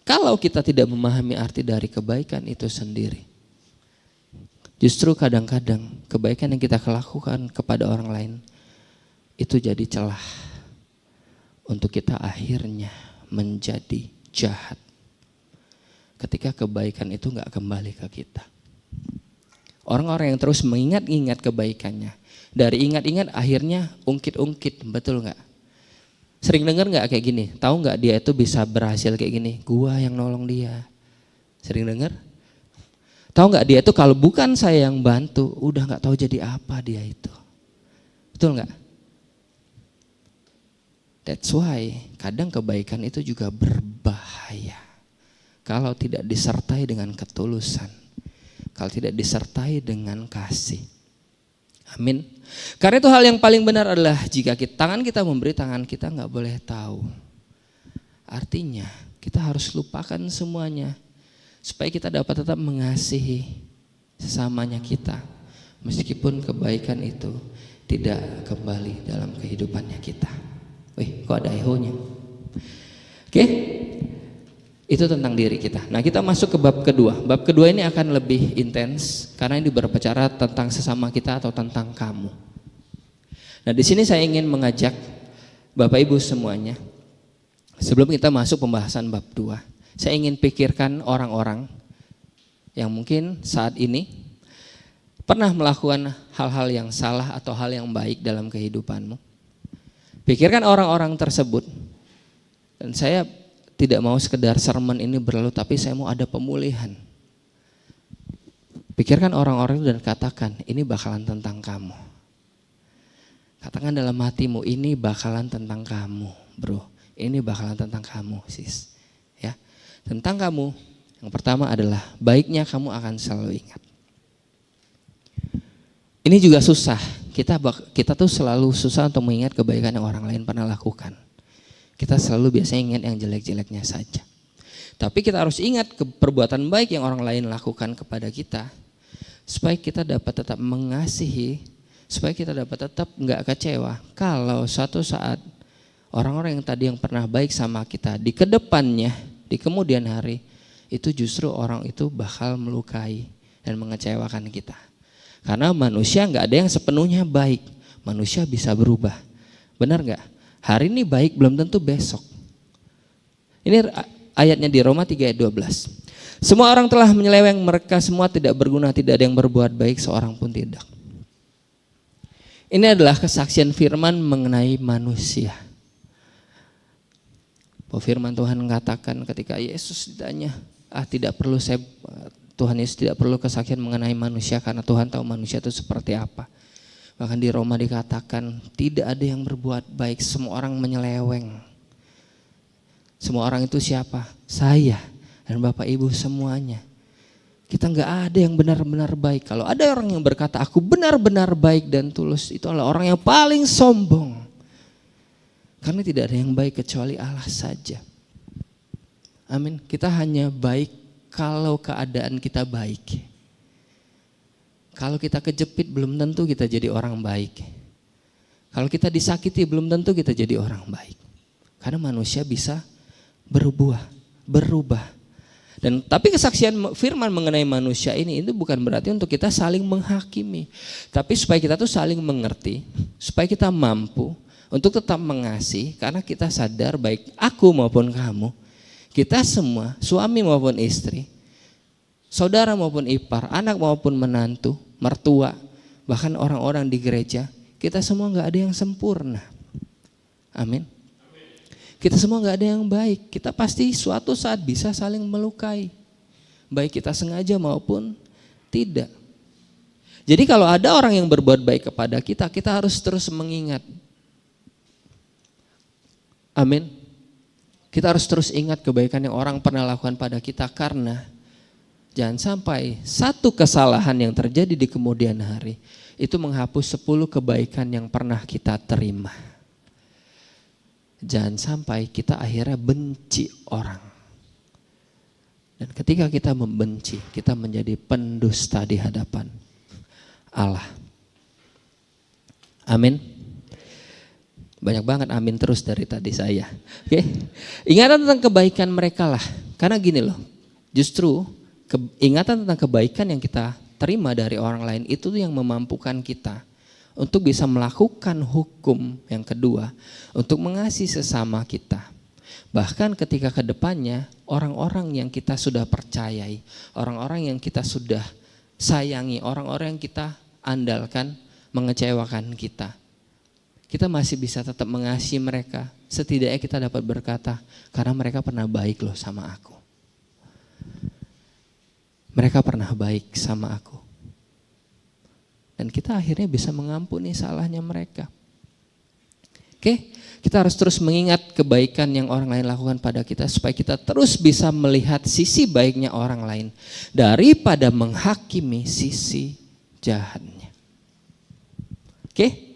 Kalau kita tidak memahami arti dari kebaikan itu sendiri, justru kadang-kadang kebaikan yang kita lakukan kepada orang lain itu jadi celah untuk kita akhirnya menjadi jahat. Ketika kebaikan itu gak kembali ke kita. Orang-orang yang terus mengingat-ingat kebaikannya, dari ingat-ingat akhirnya ungkit-ungkit, betul gak? Sering dengar gak kayak gini? Tahu gak dia itu bisa berhasil kayak gini? Gua yang nolong dia. Sering dengar? Tahu gak dia itu kalau bukan saya yang bantu, udah gak tahu jadi apa dia itu. Betul gak? That's why kadang kebaikan itu juga berbahaya. Kalau tidak disertai dengan ketulusan, kalau tidak disertai dengan kasih. Amin. Karena itu hal yang paling benar adalah jika tangan kita memberi, tangan kita nggak boleh tahu. Artinya kita harus lupakan semuanya supaya kita dapat tetap mengasihi sesamanya kita, meskipun kebaikan itu tidak kembali dalam kehidupannya kita. Wih, kok ada ehonya? Oke, itu tentang diri kita. Nah, kita masuk ke bab kedua. Bab kedua ini akan lebih intens karena ini berbicara tentang sesama kita atau tentang kamu. Nah, di sini saya ingin mengajak Bapak Ibu semuanya, sebelum kita masuk pembahasan bab 2, saya ingin pikirkan orang-orang yang mungkin saat ini pernah melakukan hal-hal yang salah atau hal yang baik dalam kehidupanmu. Pikirkan orang-orang tersebut. Dan saya tidak mau sekedar sermon ini berlalu, tapi saya mau ada pemulihan. Pikirkan orang-orang itu dan katakan, ini bakalan tentang kamu. Katakan dalam hatimu, ini bakalan tentang kamu, bro. Ini bakalan tentang kamu, sis. Ya, tentang kamu. Yang pertama adalah baiknya kamu akan selalu ingat. Ini juga susah. Kita tuh selalu susah untuk mengingat kebaikan yang orang lain pernah lakukan. Kita selalu biasanya ingat yang jelek-jeleknya saja. Tapi kita harus ingat perbuatan baik yang orang lain lakukan kepada kita, supaya kita dapat tetap mengasihi, supaya kita dapat tetap nggak kecewa kalau suatu saat orang-orang yang tadi yang pernah baik sama kita di kedepannya, di kemudian hari, itu justru orang itu bakal melukai dan mengecewakan kita. Karena manusia nggak ada yang sepenuhnya baik. Manusia bisa berubah. Benar nggak? Hari ini baik belum tentu besok. Ini ayatnya di Roma 3 ayat 12. Semua orang telah menyeleweng, mereka semua tidak berguna, tidak ada yang berbuat baik, seorang pun tidak. Ini adalah kesaksian firman mengenai manusia. Firman Tuhan mengatakan ketika Yesus ditanya, tidak perlu Tuhan Yesus tidak perlu kesaksian mengenai manusia karena Tuhan tahu manusia itu seperti apa. Bahkan di Roma dikatakan tidak ada yang berbuat baik, semua orang menyeleweng. Semua orang itu siapa? Saya dan Bapak Ibu semuanya. Kita nggak ada yang benar-benar baik. Kalau ada orang yang berkata aku benar-benar baik dan tulus, itu adalah orang yang paling sombong. Karena tidak ada yang baik kecuali Allah saja. Amin. Kita hanya baik kalau keadaan kita baik. Kalau kita kejepit belum tentu kita jadi orang baik. Kalau kita disakiti belum tentu kita jadi orang baik. Karena manusia bisa berubah. Dan tapi kesaksian firman mengenai manusia ini itu bukan berarti untuk kita saling menghakimi. Tapi supaya kita tuh saling mengerti, supaya kita mampu untuk tetap mengasihi karena kita sadar baik aku maupun kamu, kita semua, suami maupun istri, saudara maupun ipar, anak maupun menantu, mertua, bahkan orang-orang di gereja, kita semua gak ada yang sempurna. Amin. Kita semua gak ada yang baik. Kita pasti suatu saat bisa saling melukai, baik kita sengaja maupun tidak. Jadi kalau ada orang yang berbuat baik kepada kita, kita harus terus mengingat. Amin. Kita harus terus ingat kebaikan yang orang pernah lakukan pada kita, karena jangan sampai satu kesalahan yang terjadi di kemudian hari itu menghapus 10 kebaikan yang pernah kita terima. Jangan sampai kita akhirnya benci orang. Dan ketika kita membenci, kita menjadi pendusta di hadapan Allah. Amin. Banyak banget amin terus dari tadi saya. Oke. Ingatan tentang kebaikan mereka lah. Karena gini loh, justru ingatan tentang kebaikan yang kita terima dari orang lain itu yang memampukan kita untuk bisa melakukan hukum yang kedua, untuk mengasihi sesama kita. Bahkan ketika ke depannya orang-orang yang kita sudah percayai, orang-orang yang kita sudah sayangi, orang-orang yang kita andalkan mengecewakan kita, kita masih bisa tetap mengasihi mereka. Setidaknya kita dapat berkata, karena mereka pernah baik loh sama aku. Mereka pernah baik sama aku. Dan kita akhirnya bisa mengampuni salahnya mereka. Oke, kita harus terus mengingat kebaikan yang orang lain lakukan pada kita, supaya kita terus bisa melihat sisi baiknya orang lain daripada menghakimi sisi jahatnya. Oke?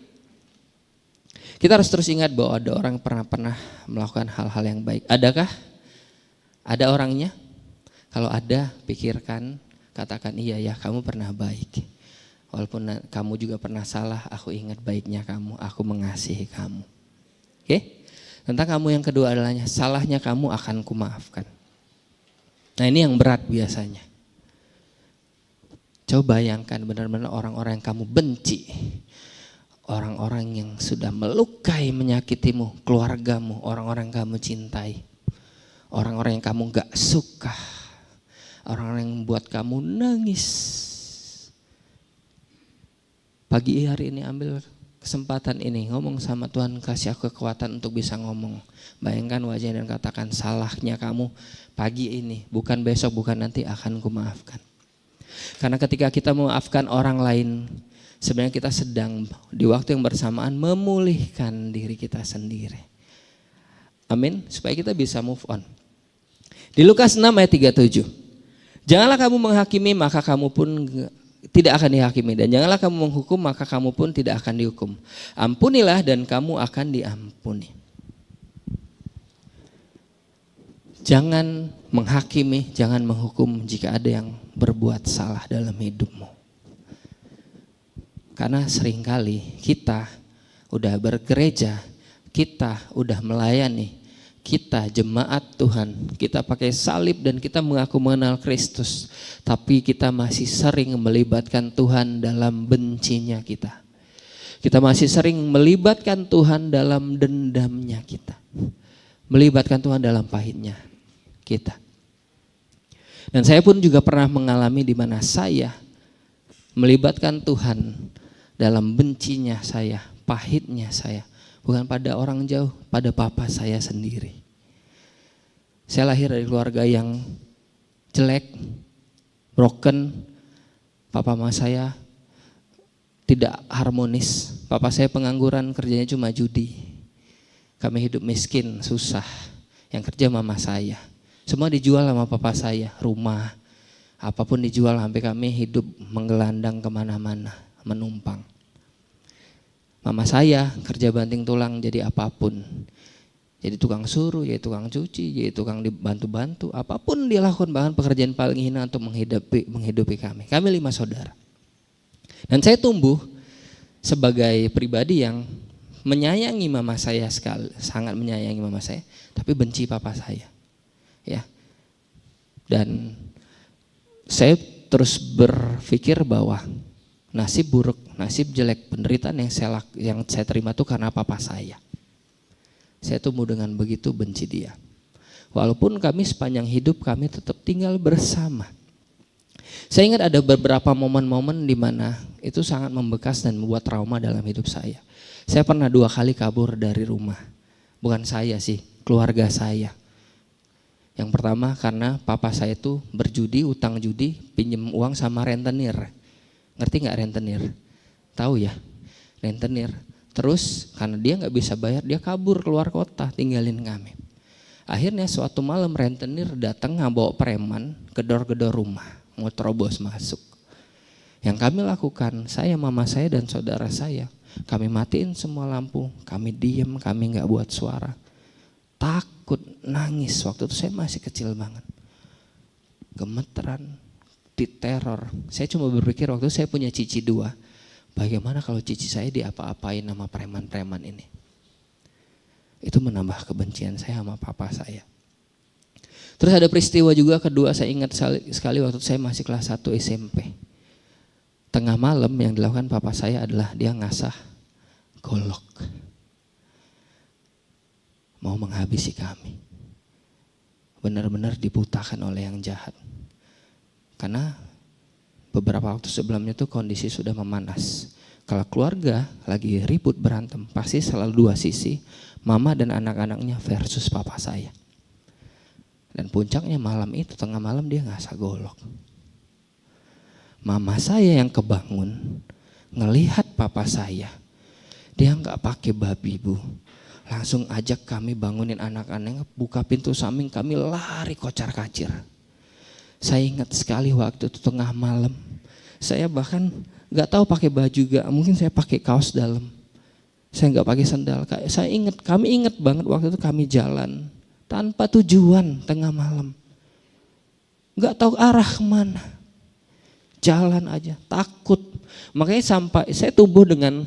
Kita harus terus ingat bahwa ada orang pernah melakukan hal-hal yang baik. Adakah? Ada orangnya? Kalau ada, pikirkan, katakan iya ya, kamu pernah baik. Walaupun kamu juga pernah salah, aku ingat baiknya kamu, aku mengasihi kamu. Oke? Tentang kamu yang kedua adalah salahnya kamu akan kumaafkan. Nah ini yang berat biasanya. Coba bayangkan benar-benar orang-orang yang kamu benci. Orang-orang yang sudah melukai, menyakitimu, keluargamu, orang-orang yang kamu cintai. Orang-orang yang kamu gak suka. Orang-orang yang membuat kamu nangis. Pagi hari ini ambil kesempatan ini, ngomong sama Tuhan, kasih aku kekuatan untuk bisa ngomong. Bayangkan wajahnya dan katakan, salahnya kamu pagi ini, bukan besok, bukan nanti, akan kumaafkan. Karena ketika kita memaafkan orang lain, sebenarnya kita sedang di waktu yang bersamaan memulihkan diri kita sendiri. Amin, supaya kita bisa move on. Di Lukas 6 ayat 37, janganlah kamu menghakimi, maka kamu pun tidak akan dihakimi, dan janganlah kamu menghukum, maka kamu pun tidak akan dihukum. Ampunilah dan kamu akan diampuni. Jangan menghakimi, jangan menghukum jika ada yang berbuat salah dalam hidupmu. Karena seringkali kita udah bergereja, kita udah melayani, kita jemaat Tuhan, kita pakai salib dan kita mengaku mengenal Kristus, tapi kita masih sering melibatkan Tuhan dalam bencinya kita. Kita masih sering melibatkan Tuhan dalam dendamnya kita, melibatkan Tuhan dalam pahitnya kita. Dan saya pun juga pernah mengalami di mana saya melibatkan Tuhan dalam bencinya saya, pahitnya saya. Bukan pada orang jauh, pada papa saya sendiri. Saya lahir dari keluarga yang jelek, broken. Papa mama saya tidak harmonis. Papa saya pengangguran, kerjanya cuma judi. Kami hidup miskin, susah. Yang kerja mama saya. Semua dijual sama papa saya, rumah. Apapun dijual sampai kami hidup menggelandang kemana-mana, menumpang. Mama saya kerja banting tulang jadi apapun. Jadi tukang suruh, jadi tukang cuci, jadi tukang dibantu-bantu. Apapun dia lakukan, bahkan pekerjaan paling hina untuk menghidupi kami. Kami 5 saudara. Dan saya tumbuh sebagai pribadi yang menyayangi mama saya sekali, sangat menyayangi mama saya, tapi benci papa saya. Ya. Dan saya terus berpikir bahwa nasib buruk, nasib jelek, penderitaan yang saya terima itu karena papa saya. Saya tumbuh dengan begitu benci dia. Walaupun kami sepanjang hidup kami tetap tinggal bersama. Saya ingat ada beberapa momen-momen di mana itu sangat membekas dan membuat trauma dalam hidup saya. Saya pernah 2 kali kabur dari rumah. Bukan saya sih, keluarga saya. Yang pertama karena papa saya itu berjudi, utang judi, pinjem uang sama rentenir. Ngerti gak rentenir? Tahu ya, rentenir. Terus karena dia gak bisa bayar, dia kabur keluar kota, tinggalin kami. Akhirnya suatu malam rentenir datang bawa preman gedor-gedor rumah, mau terobos masuk. Yang kami lakukan, saya, mama saya dan saudara saya, kami matiin semua lampu, kami diem, kami gak buat suara. Takut, nangis, waktu itu saya masih kecil banget. Gemeteran, diteror. Saya cuma berpikir waktu itu saya punya cici 2. Bagaimana kalau cici saya diapa-apain sama preman-preman ini? Itu menambah kebencian saya sama papa saya. Terus ada peristiwa juga kedua, saya ingat sekali waktu saya masih kelas 1 SMP. Tengah malam yang dilakukan papa saya adalah dia ngasah golok. Mau menghabisi kami. Benar-benar dibutakan oleh yang jahat. Karena beberapa waktu sebelumnya tuh kondisi sudah memanas. Kalau keluarga lagi ribut berantem, pasti selalu 2 sisi, mama dan anak-anaknya versus papa saya. Dan puncaknya malam itu, tengah malam dia ngasah golok. Mama saya yang kebangun, ngelihat papa saya, dia nggak pakai babi bu, langsung ajak kami bangunin anak-anak, buka pintu samping, kami lari kocar-kacir. Saya ingat sekali waktu itu tengah malam, saya bahkan nggak tahu pakai baju gak, mungkin saya pakai kaos dalam, saya nggak pakai sandal. Kami ingat banget waktu itu kami jalan tanpa tujuan tengah malam, nggak tahu arah kemana, jalan aja takut. Makanya sampai saya tumbuh dengan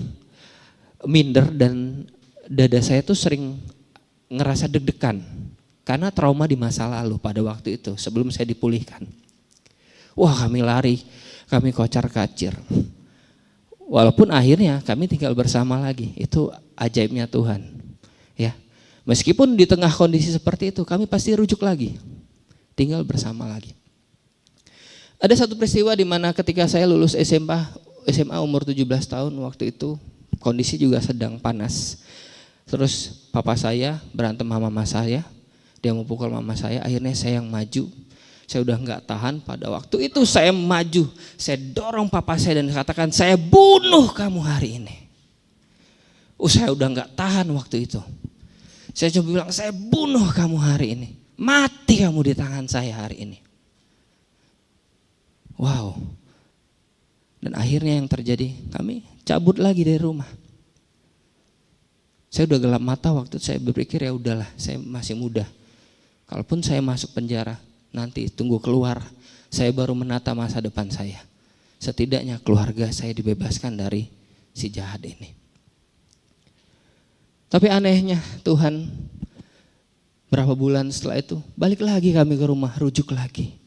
minder dan dada saya tuh sering ngerasa deg-degan karena trauma di masa lalu pada waktu itu sebelum saya dipulihkan. Wah, kami lari, kami kocar-kacir. Walaupun akhirnya kami tinggal bersama lagi. Itu ajaibnya Tuhan. Ya. Meskipun di tengah kondisi seperti itu, kami pasti rujuk lagi. Tinggal bersama lagi. Ada satu peristiwa di mana ketika saya lulus SMA umur 17 tahun waktu itu, kondisi juga sedang panas. Terus papa saya berantem sama mama saya, dia mau pukul mama saya, akhirnya saya yang maju. Saya udah nggak tahan, pada waktu itu saya maju, saya dorong papa saya dan katakan, saya bunuh kamu hari ini. Saya udah nggak tahan waktu itu. Saya coba bilang, saya bunuh kamu hari ini, mati kamu di tangan saya hari ini. Wow. Dan akhirnya yang terjadi, kami cabut lagi dari rumah. Saya udah gelap mata waktu itu, saya berpikir ya udahlah, saya masih muda. Kalaupun saya masuk penjara, nanti tunggu keluar, saya baru menata masa depan saya. Setidaknya keluarga saya dibebaskan dari si jahat ini. Tapi anehnya Tuhan, berapa bulan setelah itu balik lagi kami ke rumah, rujuk lagi.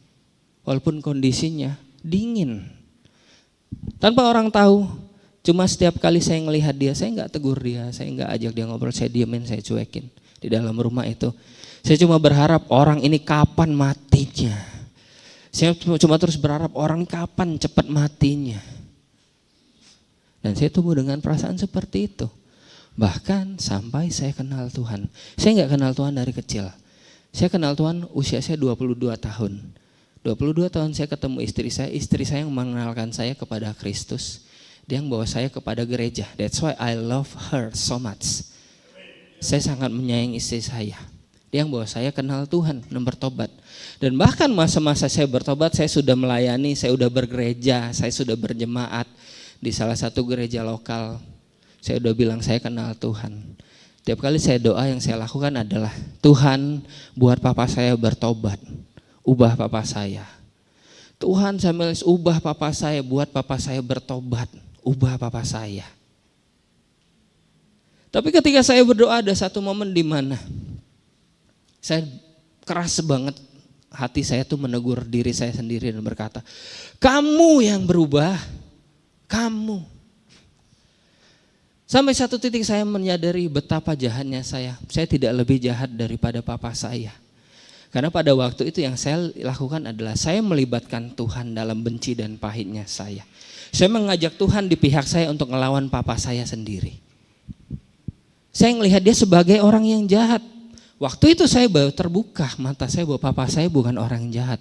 Walaupun kondisinya dingin. Tanpa orang tahu, cuma setiap kali saya ngelihat dia, saya nggak tegur dia, saya nggak ajak dia ngobrol, saya diemin, saya cuekin di dalam rumah itu. Saya cuma berharap orang ini kapan matinya. Saya cuma terus berharap orang kapan cepat matinya. Dan saya tumbuh dengan perasaan seperti itu. Bahkan sampai saya kenal Tuhan. Saya nggak kenal Tuhan dari kecil. Saya kenal Tuhan usia saya 22 tahun. 22 tahun saya ketemu istri saya yang mengenalkan saya kepada Kristus. Dia yang bawa saya kepada gereja. That's why I love her so much. Saya sangat menyayangi istri saya. Dia yang bawa saya kenal Tuhan dan bertobat. Dan bahkan masa-masa saya bertobat, saya sudah melayani, saya sudah bergereja, saya sudah berjemaat di salah satu gereja lokal. Saya udah bilang saya kenal Tuhan. Tiap kali saya doa yang saya lakukan adalah, Tuhan buat papa saya bertobat, ubah papa saya. Tuhan sambil ubah papa saya, buat papa saya bertobat, ubah papa saya. Tapi ketika saya berdoa ada satu momen di mana saya keras banget, hati saya tuh menegur diri saya sendiri dan berkata, kamu yang berubah, kamu. Sampai satu titik saya menyadari betapa jahatnya saya tidak lebih jahat daripada papa saya. Karena pada waktu itu yang saya lakukan adalah saya melibatkan Tuhan dalam benci dan pahitnya saya. Saya mengajak Tuhan di pihak saya untuk ngelawan papa saya sendiri. Saya melihat dia sebagai orang yang jahat. Waktu itu saya baru terbuka mata saya bahwa papa saya bukan orang yang jahat.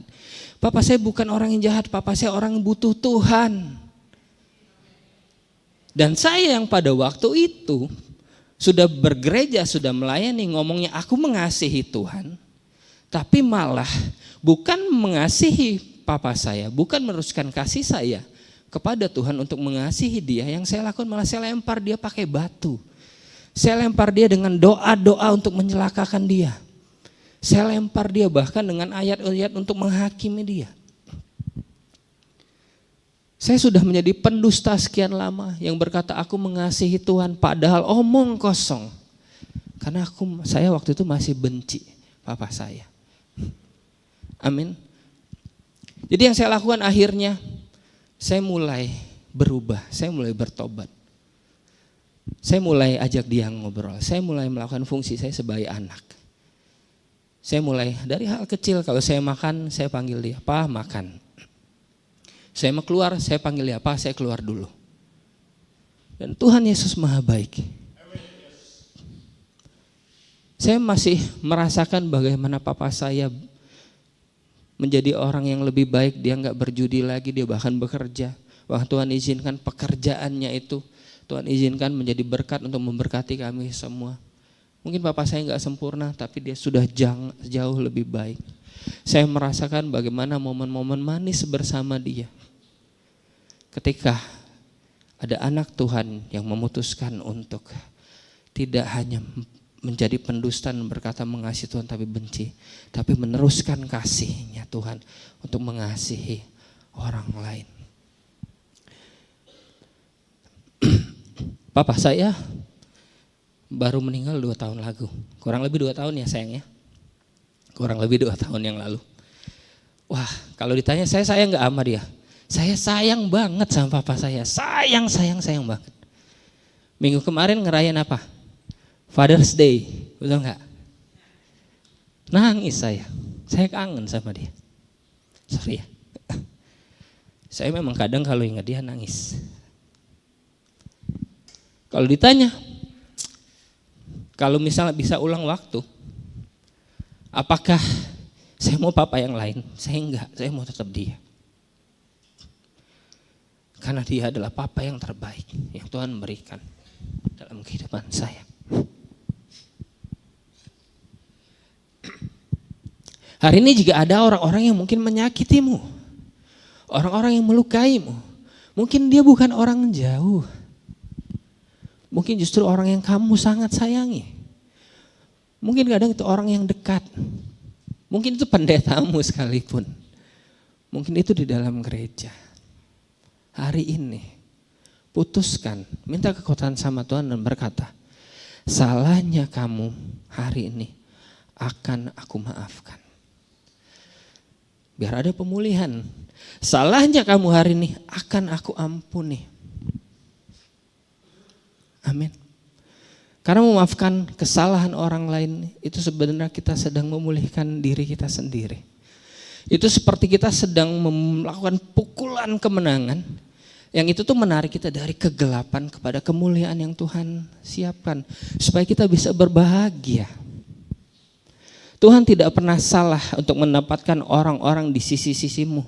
Papa saya bukan orang yang jahat, papa saya orang yang butuh Tuhan. Dan saya yang pada waktu itu sudah bergereja, sudah melayani, ngomongnya aku mengasihi Tuhan. Tapi malah bukan mengasihi papa saya, bukan meneruskan kasih saya kepada Tuhan untuk mengasihi dia. Yang saya lakukan malah saya lempar dia pakai batu. Saya lempar dia dengan doa-doa untuk mencelakakan dia. Saya lempar dia bahkan dengan ayat-ayat untuk menghakimi dia. Saya sudah menjadi pendusta sekian lama yang berkata aku mengasihi Tuhan padahal omong kosong. Karena saya waktu itu masih benci papa saya. Amin. Jadi yang saya lakukan akhirnya saya mulai berubah, saya mulai bertobat. Saya mulai ajak dia ngobrol, saya mulai melakukan fungsi saya sebagai anak. Saya mulai dari hal kecil, kalau saya makan saya panggil dia, "Pa, makan." Saya mau keluar, saya panggil dia, "Pa, saya keluar dulu." Dan Tuhan Yesus Maha Baik. Saya masih merasakan bagaimana papa saya menjadi orang yang lebih baik, dia gak berjudi lagi, dia bahkan bekerja. Bahkan Tuhan izinkan pekerjaannya itu, Tuhan izinkan menjadi berkat untuk memberkati kami semua. Mungkin papa saya gak sempurna, tapi dia sudah jauh lebih baik. Saya merasakan bagaimana momen-momen manis bersama dia. Ketika ada anak Tuhan yang memutuskan untuk tidak hanya menjadi pendusta dan berkata mengasihi Tuhan tapi benci, tapi meneruskan kasihnya Tuhan untuk mengasihi orang lain. Papa saya baru meninggal 2 tahun lalu. Kurang lebih 2 tahun ya sayang ya. Kurang lebih 2 tahun yang lalu. Wah, kalau ditanya saya sayang gak sama dia? Saya sayang banget sama papa saya. Sayang banget. Minggu kemarin ngerayain apa? Father's Day, betul gak? Nangis saya kangen sama dia. Sorry ya. Saya memang kadang kalau ingat dia nangis. Kalau ditanya, kalau misalnya bisa ulang waktu, apakah saya mau papa yang lain? Saya enggak, saya mau tetap dia. Karena dia adalah papa yang terbaik yang Tuhan berikan dalam kehidupan saya. Hari ini jika ada orang-orang yang mungkin menyakitimu, orang-orang yang melukaimu, mungkin dia bukan orang jauh, mungkin justru orang yang kamu sangat sayangi. Mungkin kadang itu orang yang dekat, mungkin itu pendetamu sekalipun, mungkin itu di dalam gereja. Hari ini putuskan, minta kekuatan sama Tuhan dan berkata, salahnya kamu hari ini akan aku maafkan. Biar ada pemulihan. Salahnya kamu hari ini akan aku ampuni. Amin. Karena memaafkan kesalahan orang lain itu sebenarnya kita sedang memulihkan diri kita sendiri. Itu seperti kita sedang melakukan pukulan kemenangan. Yang itu tuh menarik kita dari kegelapan kepada kemuliaan yang Tuhan siapkan. Supaya kita bisa berbahagia. Tuhan tidak pernah salah untuk mendapatkan orang-orang di sisi-sisimu.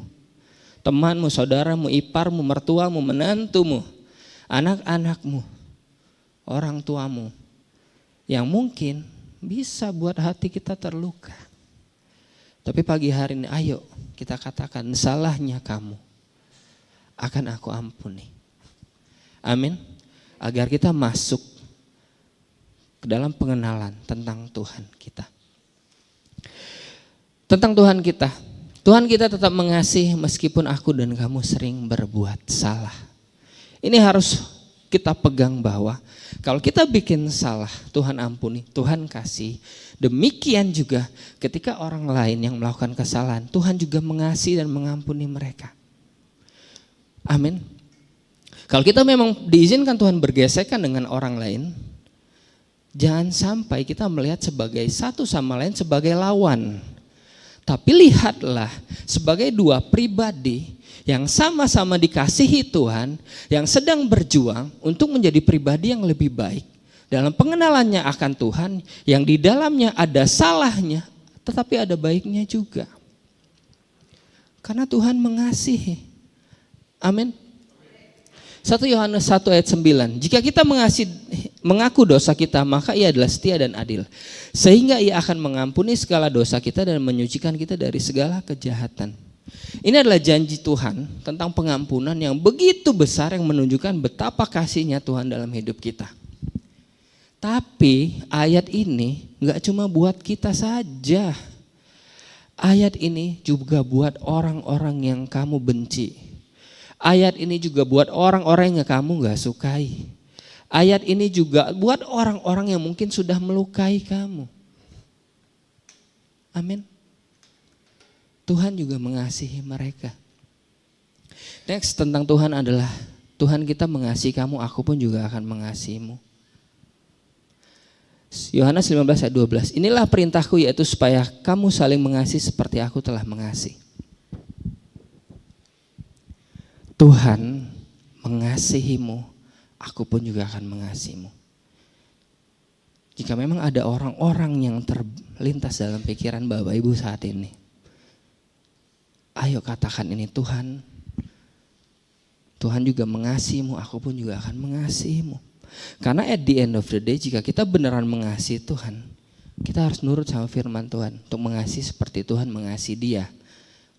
Temanmu, saudaramu, iparmu, mertuamu, menantumu, anak-anakmu, orang tuamu. Yang mungkin bisa buat hati kita terluka. Tapi pagi hari ini ayo kita katakan salahnya kamu akan aku ampuni. Amin. Agar kita masuk ke dalam pengenalan tentang Tuhan kita. Tentang Tuhan kita tetap mengasihi meskipun aku dan kamu sering berbuat salah. Ini harus kita pegang bahwa kalau kita bikin salah, Tuhan ampuni, Tuhan kasih. Demikian juga ketika orang lain yang melakukan kesalahan, Tuhan juga mengasihi dan mengampuni mereka. Amin. Kalau kita memang diizinkan Tuhan bergesekan dengan orang lain, jangan sampai kita melihat sebagai satu sama lain sebagai lawan. Tapi lihatlah sebagai dua pribadi yang sama-sama dikasihi Tuhan, yang sedang berjuang untuk menjadi pribadi yang lebih baik. Dalam pengenalannya akan Tuhan, yang di dalamnya ada salahnya, tetapi ada baiknya juga. Karena Tuhan mengasihi. Amin. 1 Yohanes 1 ayat 9. Jika kita mengaku dosa kita, maka Ia adalah setia dan adil. Sehingga Ia akan mengampuni segala dosa kita dan menyucikan kita dari segala kejahatan. Ini adalah janji Tuhan tentang pengampunan yang begitu besar yang menunjukkan betapa kasihnya Tuhan dalam hidup kita. Tapi ayat ini gak cuma buat kita saja. Ayat ini juga buat orang-orang yang kamu benci. Ayat ini juga buat orang-orang yang kamu gak sukai. Ayat ini juga buat orang-orang yang mungkin sudah melukai kamu. Amin. Tuhan juga mengasihi mereka. Next tentang Tuhan adalah Tuhan kita mengasihi kamu, aku pun juga akan mengasihimu. Yohanes 15 ayat 12. Inilah perintahku, yaitu supaya kamu saling mengasihi seperti aku telah mengasihi. Tuhan mengasihimu, aku pun juga akan mengasihimu. Jika memang ada orang-orang yang terlintas dalam pikiran Bapak Ibu saat ini, ayo katakan ini, Tuhan juga mengasihimu, aku pun juga akan mengasihimu. Karena at the end of the day, jika kita beneran mengasihi Tuhan, kita harus nurut sama firman Tuhan untuk mengasihi seperti Tuhan mengasihi dia.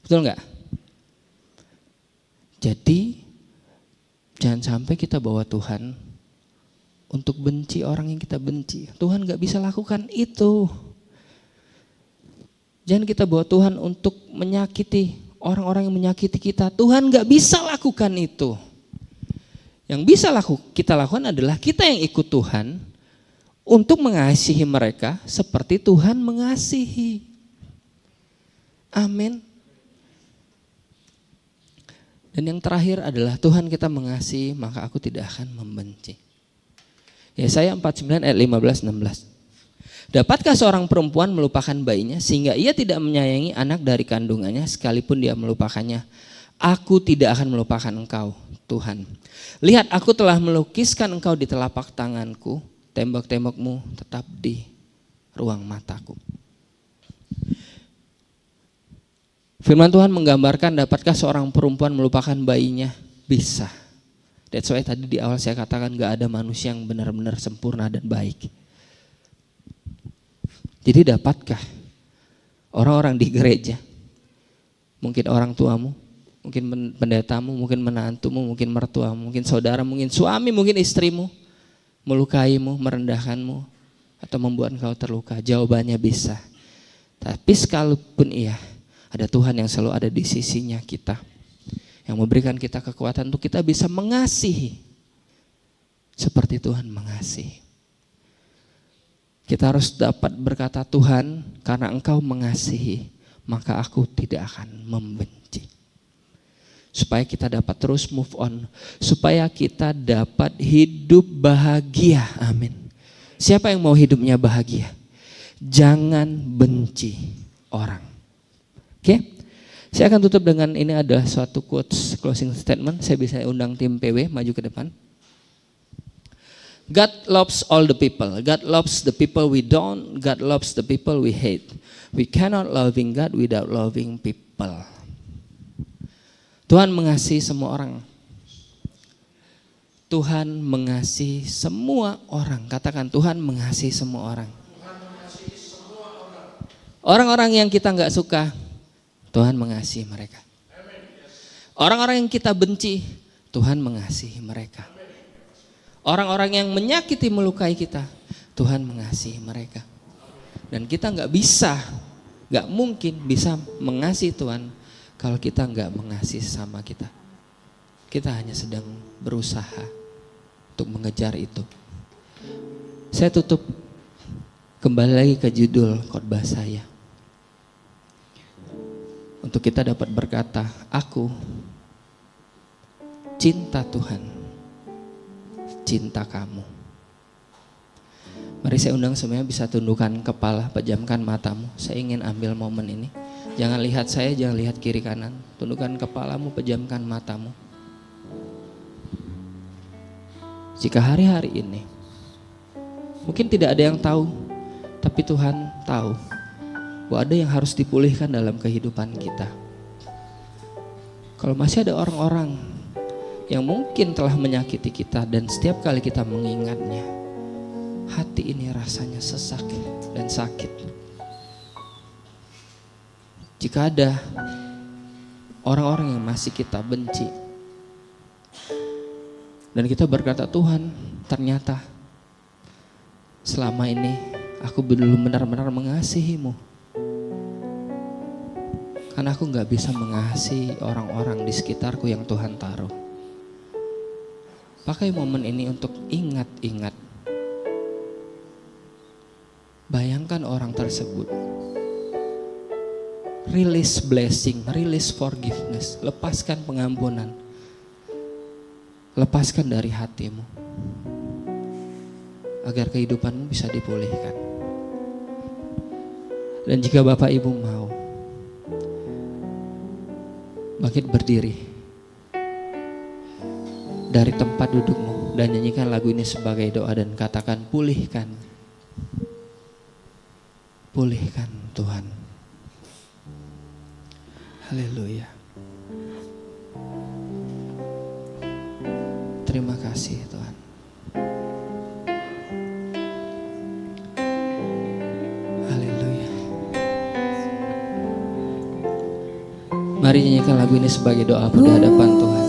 Betul gak? Jadi jangan sampai kita bawa Tuhan untuk benci orang yang kita benci. Tuhan gak bisa lakukan itu. Jangan kita bawa Tuhan untuk menyakiti orang-orang yang menyakiti kita. Tuhan gak bisa lakukan itu. Yang bisa kita lakukan adalah kita yang ikut Tuhan untuk mengasihi mereka seperti Tuhan mengasihi. Amin. Dan yang terakhir adalah Tuhan kita mengasihi, maka aku tidak akan membenci. Yesaya 49 ayat 15-16. Dapatkah seorang perempuan melupakan bayinya sehingga ia tidak menyayangi anak dari kandungannya sekalipun dia melupakannya? Aku tidak akan melupakan engkau, Tuhan. Lihat, aku telah melukiskan engkau di telapak tanganku, tembok-tembokmu tetap di ruang mataku. Firman Tuhan menggambarkan, dapatkah seorang perempuan melupakan bayinya? Bisa. That's why tadi di awal saya katakan gak ada manusia yang benar-benar sempurna dan baik. Jadi dapatkah orang-orang di gereja, mungkin orang tuamu, mungkin pendetamu, mungkin menantumu, mungkin mertuamu, mungkin saudara, mungkin suami, mungkin istrimu, melukaimu, merendahkanmu, atau membuat engkau terluka? Jawabannya bisa. Tapi sekalipun iya, ada Tuhan yang selalu ada di sisinya kita, yang memberikan kita kekuatan untuk kita bisa mengasihi seperti Tuhan mengasihi. Kita harus dapat berkata, Tuhan, karena engkau mengasihi, maka aku tidak akan membenci. Supaya kita dapat terus move on, supaya kita dapat hidup bahagia. Amin. Siapa yang mau hidupnya bahagia? Jangan benci orang. Oke? Saya akan tutup dengan ini, ada suatu quotes closing statement. Saya bisa undang tim PW maju ke depan. God loves all the people. God loves the people we don't. God loves the people we hate. We cannot loving God without loving people. Tuhan mengasihi semua orang. Tuhan mengasihi semua orang. Katakan, Tuhan mengasihi semua orang. Orang-orang yang kita nggak suka, Tuhan mengasihi mereka. Orang-orang yang kita benci, Tuhan mengasihi mereka. Orang-orang yang menyakiti, melukai kita, Tuhan mengasihi mereka. Dan kita nggak mungkin bisa mengasihi Tuhan kalau kita nggak mengasihi sesama kita. Kita hanya sedang berusaha untuk mengejar itu. Saya tutup kembali lagi ke judul khotbah saya. Untuk kita dapat berkata, aku cinta Tuhan, cinta kamu. Mari saya undang semuanya bisa tundukkan kepala, pejamkan matamu. Saya ingin ambil momen ini. Jangan lihat saya, jangan lihat kiri kanan. Tundukkan kepalamu, pejamkan matamu. Jika hari-hari ini mungkin tidak ada yang tahu, tapi Tuhan tahu bahwa ada yang harus dipulihkan dalam kehidupan kita. Kalau masih ada orang-orang yang mungkin telah menyakiti kita dan setiap kali kita mengingatnya, hati ini rasanya sesak dan sakit. Jika ada orang-orang yang masih kita benci dan kita berkata, Tuhan, ternyata selama ini aku belum benar-benar mengasihimu, karena aku gak bisa mengasihi orang-orang di sekitarku yang Tuhan taruh. Pakai momen ini untuk ingat-ingat. Bayangkan orang tersebut. Release blessing, release forgiveness. Lepaskan pengampunan. Lepaskan dari hatimu. Agar kehidupanmu bisa dipulihkan. Dan jika Bapak Ibu mau, bangkit berdiri dari tempat dudukmu dan nyanyikan lagu ini sebagai doa dan katakan, pulihkan, pulihkan Tuhan. Haleluya. Terima kasih Tuhan. Haleluya. Mari nyanyikan lagu ini sebagai doa pada hadapan Tuhan.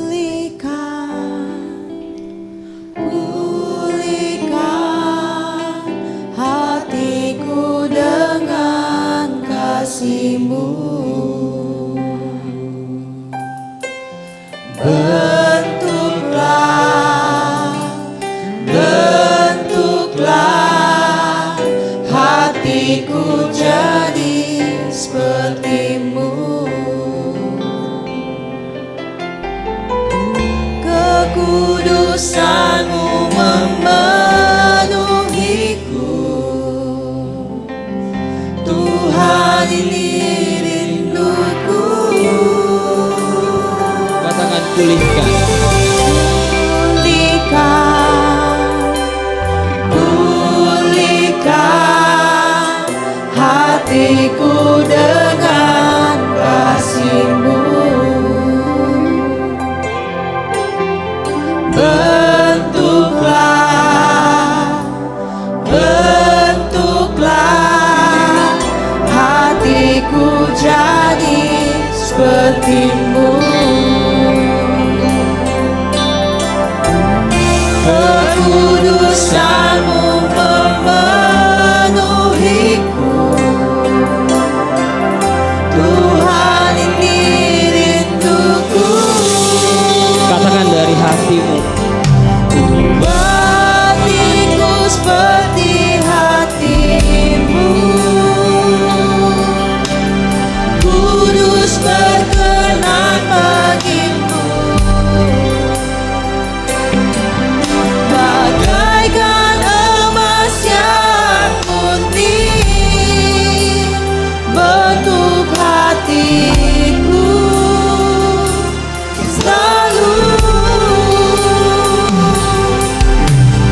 Bentuklah seperti-Mu. Kekudusan-Mu memenuhiku. Tuhan, ini rinduku. Katakan pulihkan. Pulihkan hatiku dengan kasih-Mu. Bentuklah hatiku jadi seperti-Mu. Kekudusan-Mu memenuhiku. Tuhan, ini rinduku. Katakan dari hatimu. Hatiku seperti hati-Mu. Kudus berkenan bagi-Mu. Bagaikan emas yang murni bentuk hatiku selalu.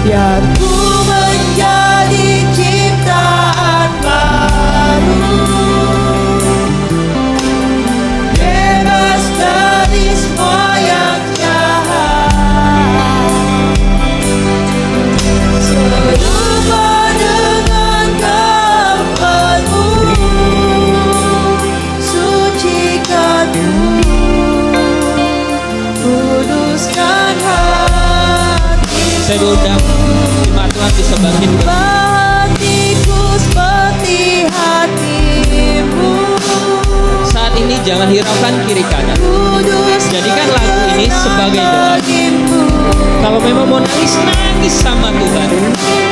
Biar ku menjadi ciptaan baru, bebas dari semua yang jahat, serupa dengan gambar-Mu, sucikan-Mu, kuduskan hati. Saya undang jemaat Tuhan bisa bangkitkan. Hatiku seperti hati-Mu. Saat ini jangan hiraukan kiri kanan. Jadikan lagu ini sebagai doa. Kalau memang mau nangis, nangis sama Tuhan.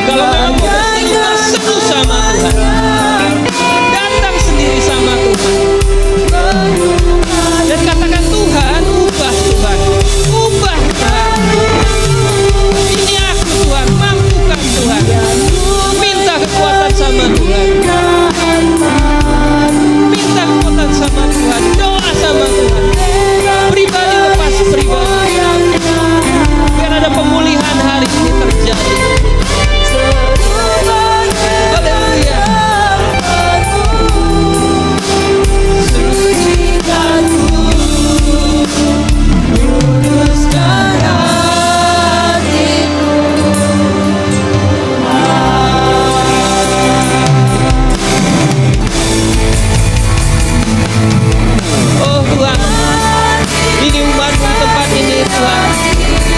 Kalau memang mau berseru, seru sama Tuhan. Datang sendiri sama Tuhan. Dan katakan, Tuhan, ubah Tuhan. Ubah Tuhan. Ini aku Tuhan, mampukan Tuhan. Minta kekuatan sama Tuhan. Minta kekuatan sama Tuhan. Doa sama Tuhan. Pribadi lepas pribadi. Biar ada pemulihan hari ini terjadi. Haleluya. Oh Tuhan, ini umat-Mu di tempat ini Tuhan.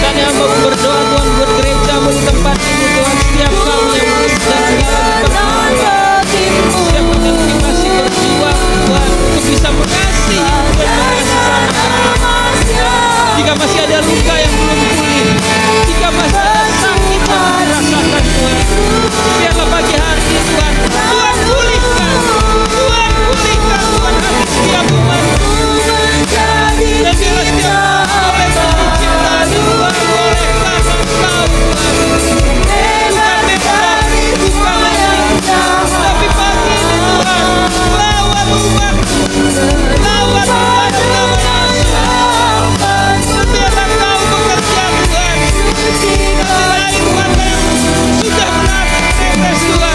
Kami hamba berdoa Tuhan buat gereja-Mu di tempat ini Tuhan. Setiap kami yang sedang dalam pergumulan, setiap kami yang masih berjuang Tuhan untuk bisa mengasihi dan mengasihi sama. Jika masih ada luka yang belum pulih, jika masih ada sakit yang dirasakan Tuhan, biarlah pagi hari ini Tuhan, Tuhan pulihkan, Tuhan pulihkan Tuhan hati setiap umat. Dan biarlah setiap oleh penciptaan Tuhan, oleh karena Engkau Tuhan, bukan memang, bukan lagi, tapi pagi ini Tuhan, lawan umat-Mu, lawan umat, lawan Yesus. Biarlah Engkau bekerja Tuhan. Kasih lahir umat yang sudah benar, beres Tuhan.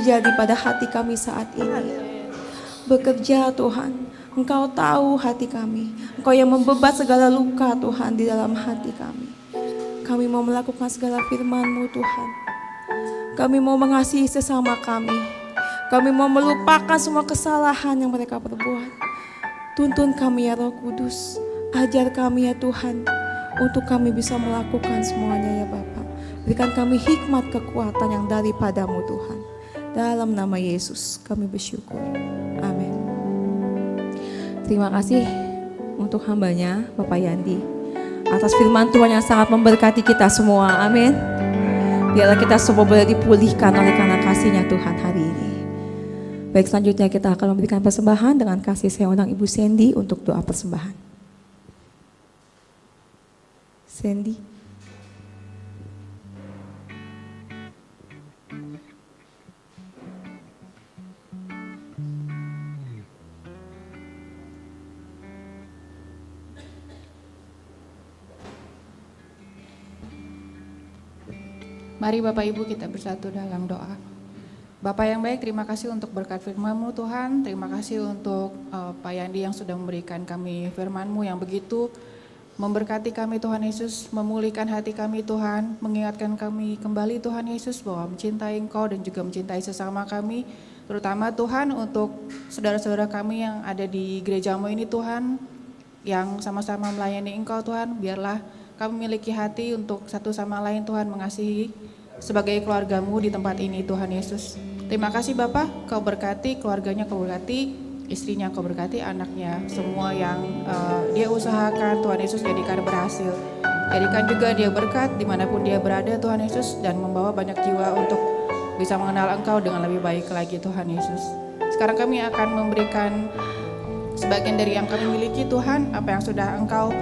terjadi pada hati kami saat ini. Bekerja Tuhan, Engkau tahu hati kami. Engkau yang membebat segala luka Tuhan di dalam hati kami. Kami mau melakukan segala firman-Mu Tuhan. Kami mau mengasihi sesama kami. Kami mau melupakan semua kesalahan yang mereka perbuat. Tuntun kami ya Roh Kudus. Ajar kami ya Tuhan, untuk kami bisa melakukan semuanya ya Bapa. Berikan kami hikmat kekuatan yang daripada-Mu Tuhan. Dalam nama Yesus kami bersyukur. Amin. Terima kasih untuk hambanya Bapak Yandi atas firman Tuhan yang sangat memberkati kita semua. Amin. Biarlah kita semua boleh dipulihkan oleh karena kasih-Nya Tuhan hari ini. Baik, selanjutnya kita akan memberikan persembahan. Dengan kasih saya undang Ibu Sandy untuk doa persembahan. Sandy. Mari Bapak Ibu kita bersatu dalam doa. Bapak yang baik, terima kasih untuk berkat firman-Mu Tuhan. Terima kasih untuk Pak Yandi yang sudah memberikan kami firman-Mu yang begitu memberkati kami Tuhan Yesus, memulihkan hati kami Tuhan, mengingatkan kami kembali Tuhan Yesus bahwa mencintai Engkau dan juga mencintai sesama kami. Terutama Tuhan untuk saudara-saudara kami yang ada di gereja-Mu ini Tuhan, yang sama-sama melayani Engkau Tuhan, biarlah kami memiliki hati untuk satu sama lain Tuhan, mengasihi sebagai keluarga-Mu di tempat ini Tuhan Yesus. Terima kasih Bapak, Kau berkati keluarganya, Kau berkati istrinya, Kau berkati anaknya, semua yang dia usahakan Tuhan Yesus jadikan berhasil. Jadikan juga dia berkat dimanapun dia berada Tuhan Yesus, dan membawa banyak jiwa untuk bisa mengenal Engkau dengan lebih baik lagi Tuhan Yesus. Sekarang kami akan memberikan sebagian dari yang kami miliki Tuhan, apa yang sudah Engkau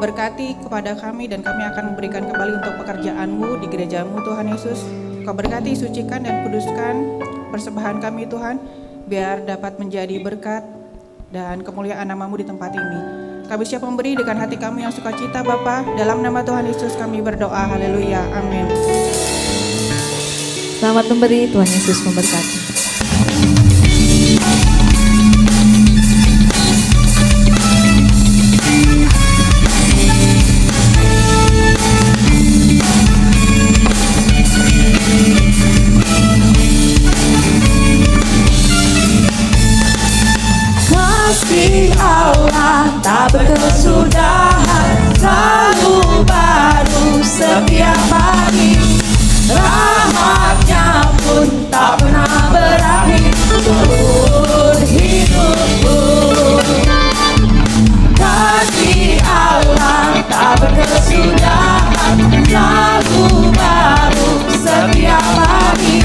berkati kepada kami, dan kami akan memberikan kembali untuk pekerjaan-Mu di gereja-Mu Tuhan Yesus. Kau berkati, sucikan dan kuduskan persembahan kami Tuhan, biar dapat menjadi berkat dan kemuliaan nama-Mu di tempat ini. Kami siap memberi dengan hati kami yang sukacita Bapa. Dalam nama Tuhan Yesus kami berdoa, haleluya, amin. Selamat memberi, Tuhan Yesus memberkati. Kasih Allah tak berkesudahan, selalu baru setiap hari. Rahmat-Nya pun tak pernah berakhir seumur hidupku. Kasih Allah tak berkesudahan, selalu baru setiap hari.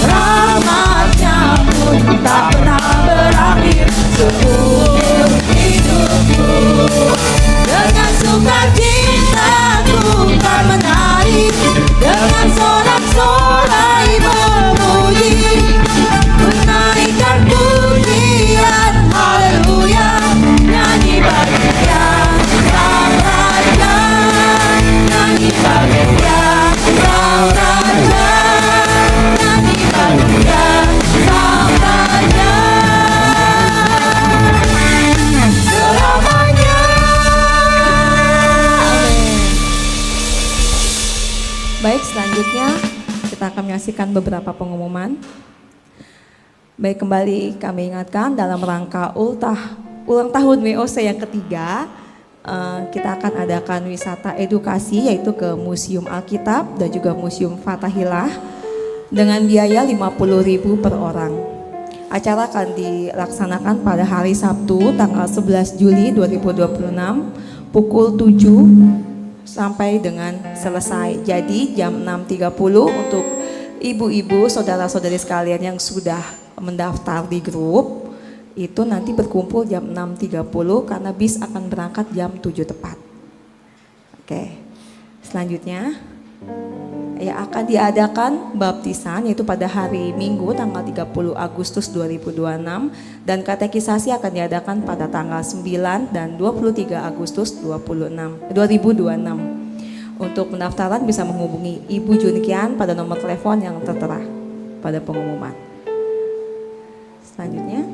Rahmat-Nya pun tak pernah berakhir seumur hidupku. Dengan sukacita ku kan menari, dengan sorak-sorai memuji, menaikkan pujian haleluya, nyanyi bagi Dia Sang Raja, nyanyi bagi Dia Sang Raja, nyanyi bagi Dia Sang Raja selamanya. Baik, selanjutnya kita akan menyaksikan beberapa pengumuman. Baik, kembali kami ingatkan dalam rangka ulang tahun WOC yang ketiga, kita akan adakan wisata edukasi yaitu ke Museum Alkitab dan juga Museum Fathahilah dengan biaya 50.000 per orang. Acara akan dilaksanakan pada hari Sabtu tanggal 11 Juli 2026 pukul 7 sampai dengan selesai. Jadi jam 6.30 untuk ibu-ibu, saudara-saudari sekalian yang sudah mendaftar di grup, itu nanti berkumpul jam 6.30 karena bis akan berangkat jam 7 tepat. Oke, selanjutnya ya akan diadakan baptisan yaitu pada hari Minggu tanggal 30 Agustus 2026 dan katekisasi akan diadakan pada tanggal 9 dan 23 Agustus 2026. Untuk pendaftaran bisa menghubungi Ibu Junkian pada nomor telepon yang tertera. pada pengumuman. Selanjutnya.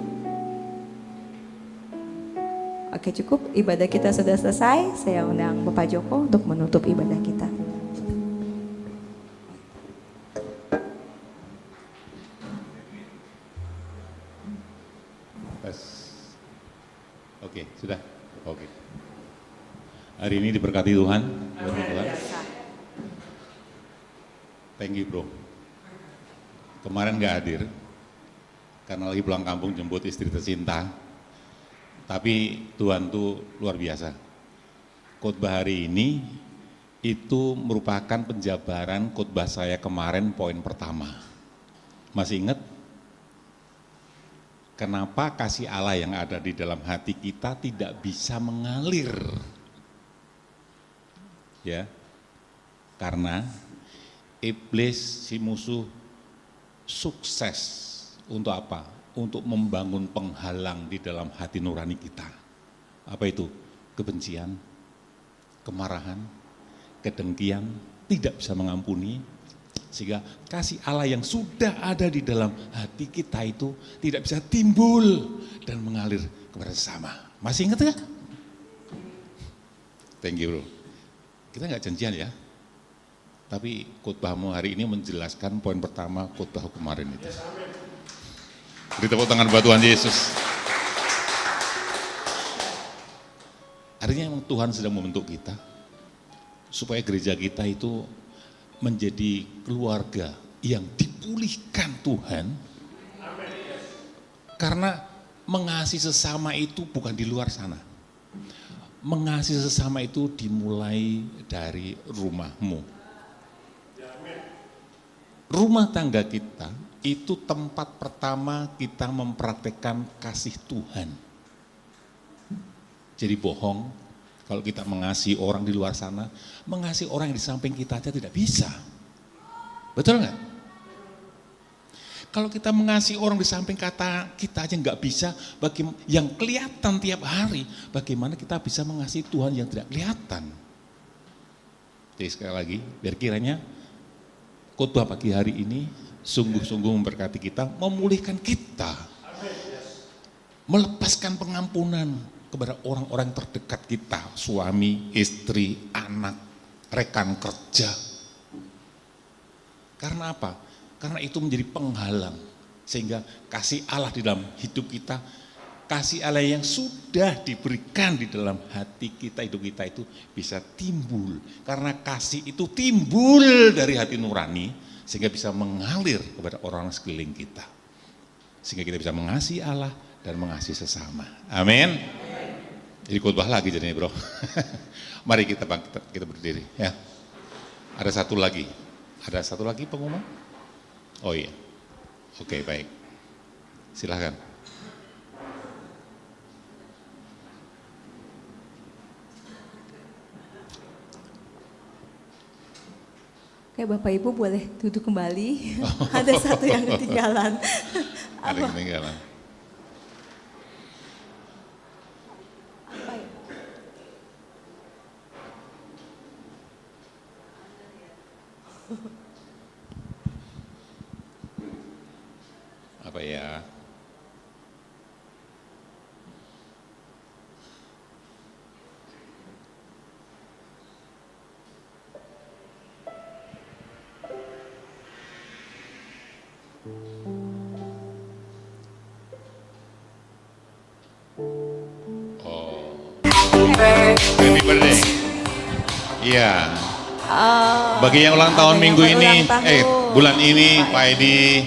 Oke, cukup, ibadah kita sudah selesai. Saya undang Bapak Joko untuk menutup ibadah kita. Oke, sudah. Oke. Hari ini diberkati Tuhan. Thank you, bro. Kemarin nggak hadir karena lagi pulang kampung jemput istri tercinta. Tapi Tuhan tuh luar biasa. Khotbah hari ini itu merupakan penjabaran khotbah saya kemarin poin pertama. Masih ingat? Kenapa kasih Allah yang ada di dalam hati kita tidak bisa mengalir? Ya, karena iblis si musuh sukses untuk apa? Untuk membangun penghalang di dalam hati nurani kita. Apa itu? Kebencian, kemarahan, kedengkian, tidak bisa mengampuni, sehingga kasih Allah yang sudah ada di dalam hati kita itu tidak bisa timbul dan mengalir kepada sesama. Masih ingat ya? Thank you, bro. Kita nggak janjian ya, tapi khotbahmu hari ini menjelaskan poin pertama khotbah kemarin itu. Beri tepuk tangan buat Tuhan Yesus. Artinya memang Tuhan sedang membentuk kita supaya gereja kita itu menjadi keluarga yang dipulihkan Tuhan. Karena mengasihi sesama itu bukan di luar sana. Mengasihi sesama itu dimulai dari rumahmu. Rumah tangga kita itu tempat pertama kita mempraktekkan kasih Tuhan. Jadi bohong kalau kita mengasihi orang di luar sana, mengasihi orang yang di samping kita aja tidak bisa. Betul nggak? Kalau kita mengasihi orang di samping kita aja nggak bisa, yang kelihatan tiap hari, bagaimana kita bisa mengasihi Tuhan yang tidak kelihatan? Jadi sekali lagi, biar kiranya khotbah pagi hari ini sungguh-sungguh memberkati kita, memulihkan kita, melepaskan pengampunan kepada orang-orang terdekat kita, suami, istri, anak, rekan kerja. Karena apa? Karena itu menjadi penghalang, sehingga kasih Allah di dalam hidup kita, kasih Allah yang sudah diberikan di dalam hati kita, hidup kita itu bisa timbul. Karena kasih itu timbul dari hati nurani, sehingga bisa mengalir kepada orang sekeliling kita. Sehingga kita bisa mengasihi Allah dan mengasihi sesama. Amin. Jadi khotbah lagi jadinya, bro. Mari kita berdiri ya. Ada satu lagi pengumuman? Oh iya. Oke, baik. Silahkan. Oke, Bapak Ibu boleh duduk kembali. Ada satu yang ketinggalan. Ada yang ketinggalan. Apa ya? Happy birthday. Iya. Bagi yang ulang tahun minggu ini, bulan ini, Pak Edi,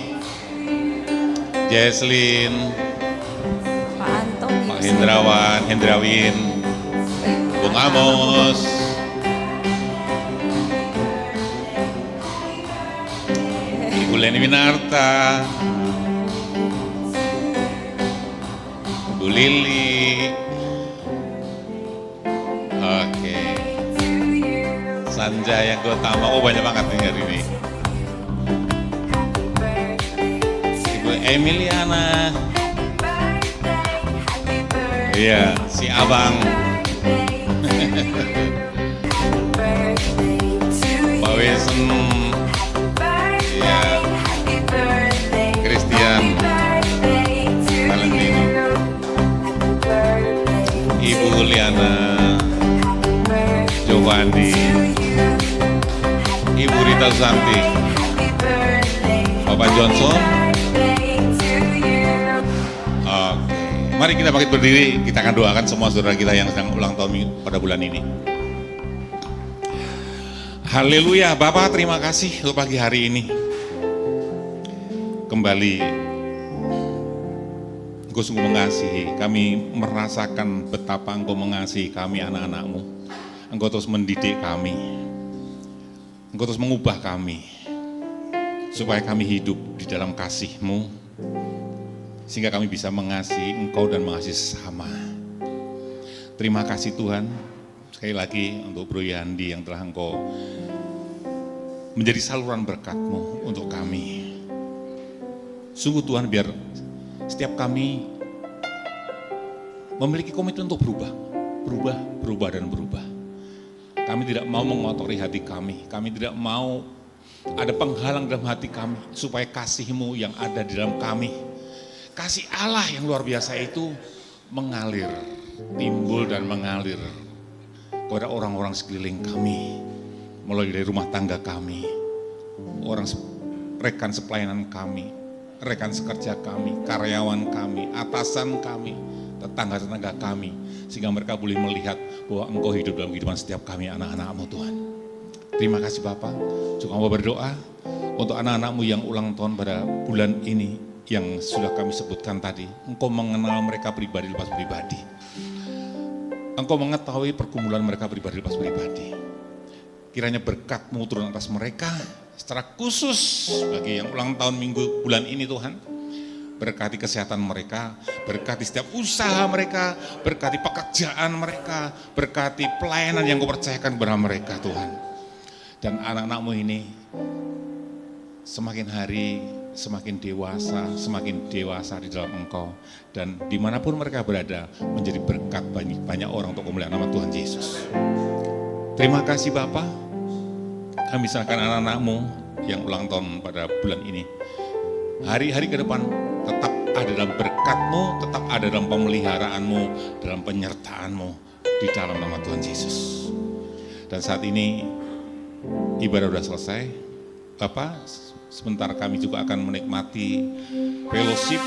Jesslyn, Pak Antoni, Pak Hendrawin, Bung Amos, Ibu Leni Winarta, Bu Lili, oke, Sanjaya Gotama, oh banyak banget nih hari ini. Ibu Emiliana, iya, si Abang, Pak Wesen, iya, Ibu Andi, Ibu Rita Susanti, Bapak Johnson. Oke, mari kita bangkit berdiri, kita akan doakan semua saudara kita yang sedang ulang tahun pada bulan ini. Haleluya, Bapak terima kasih untuk pagi hari ini. Kembali, Engkau sungguh mengasihi, kami merasakan betapa Engkau mengasihi kami anak-anak-Mu. Engkau terus mendidik kami, Engkau terus mengubah kami, supaya kami hidup di dalam kasih-Mu, sehingga kami bisa mengasihi Engkau dan mengasihi sesama. Terima kasih Tuhan, sekali lagi untuk Bro Yandi yang telah Engkau menjadi saluran berkat-Mu untuk kami. Sungguh Tuhan, biar setiap kami memiliki komitmen untuk berubah dan berubah. Kami tidak mau mengotori hati kami tidak mau ada penghalang dalam hati kami, supaya kasih-Mu yang ada di dalam kami, kasih Allah yang luar biasa itu mengalir, timbul dan mengalir kepada orang-orang sekeliling kami, mulai dari rumah tangga kami, rekan sepelayanan kami, rekan sekerja kami, karyawan kami, atasan kami, tetangga-tetangga kami, sehingga mereka boleh melihat bahwa Engkau hidup dalam kehidupan setiap kami anak-anak-Mu Tuhan. Terima kasih Bapak. Juga mau berdoa untuk anak-anak-Mu yang ulang tahun pada bulan ini yang sudah kami sebutkan tadi. Engkau mengenal mereka pribadi lepas pribadi. Engkau mengetahui pergumulan mereka pribadi lepas pribadi. Kiranya berkat-Mu turun atas mereka secara khusus bagi yang ulang tahun bulan ini Tuhan. Berkati kesehatan mereka, berkati setiap usaha mereka, berkati pekerjaan mereka, berkati pelayanan yang Kau percayakan kepada mereka Tuhan. Dan anak-anak-Mu ini semakin hari semakin dewasa di dalam Engkau. Dan dimanapun mereka berada menjadi berkat banyak orang untuk kemuliaan nama Tuhan Yesus. Terima kasih Bapa. Kami serahkan anak-anak-Mu yang ulang tahun pada bulan ini. Hari-hari ke depan tetap ada dalam berkat-Mu, tetap ada dalam pemeliharaan-Mu, dalam penyertaan-Mu di dalam nama Tuhan Yesus. Dan saat ini ibadah sudah selesai. Bapak, sebentar kami juga akan menikmati fellowship.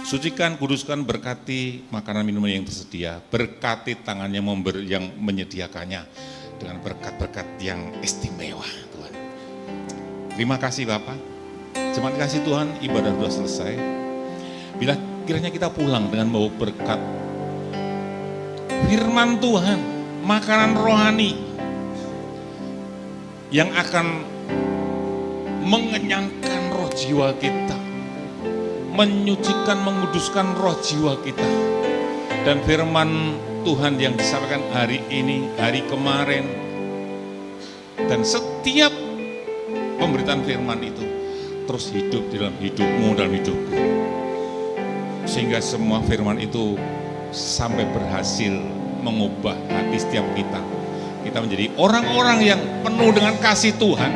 Sucikan, kuduskan, berkati makanan minuman yang tersedia, berkati tangannya yang menyediakannya dengan berkat-berkat yang istimewa Tuhan. Terima kasih Bapak. Terima kasih Tuhan, ibadah sudah selesai. Bila kiranya kita pulang dengan membawa berkat firman Tuhan, makanan rohani yang akan mengenyangkan roh jiwa kita, menyucikan, menguduskan roh jiwa kita. Dan firman Tuhan yang disampaikan hari ini, hari kemarin, dan setiap pemberitaan firman itu terus hidup di dalam hidupmu, dalam hidupku. Sehingga semua firman itu sampai berhasil mengubah hati setiap kita. Kita menjadi orang-orang yang penuh dengan kasih Tuhan.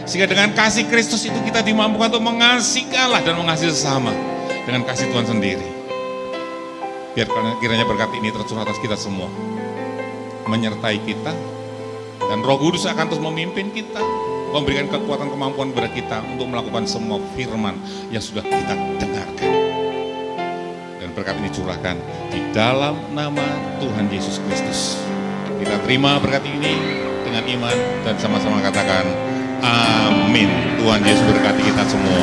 Sehingga dengan kasih Kristus itu kita dimampukan untuk mengasihi Allah dan mengasihi sesama dengan kasih Tuhan sendiri. Biar kiranya berkat ini tercurah atas kita semua, menyertai kita, dan Roh Kudus akan terus memimpin kita, memberikan kekuatan kemampuan kepada kita untuk melakukan semua firman yang sudah kita dengarkan. Dan berkat ini curahkan di dalam nama Tuhan Yesus Kristus. Kita terima berkat ini dengan iman dan sama-sama katakan amin. Tuhan Yesus berkati kita semua.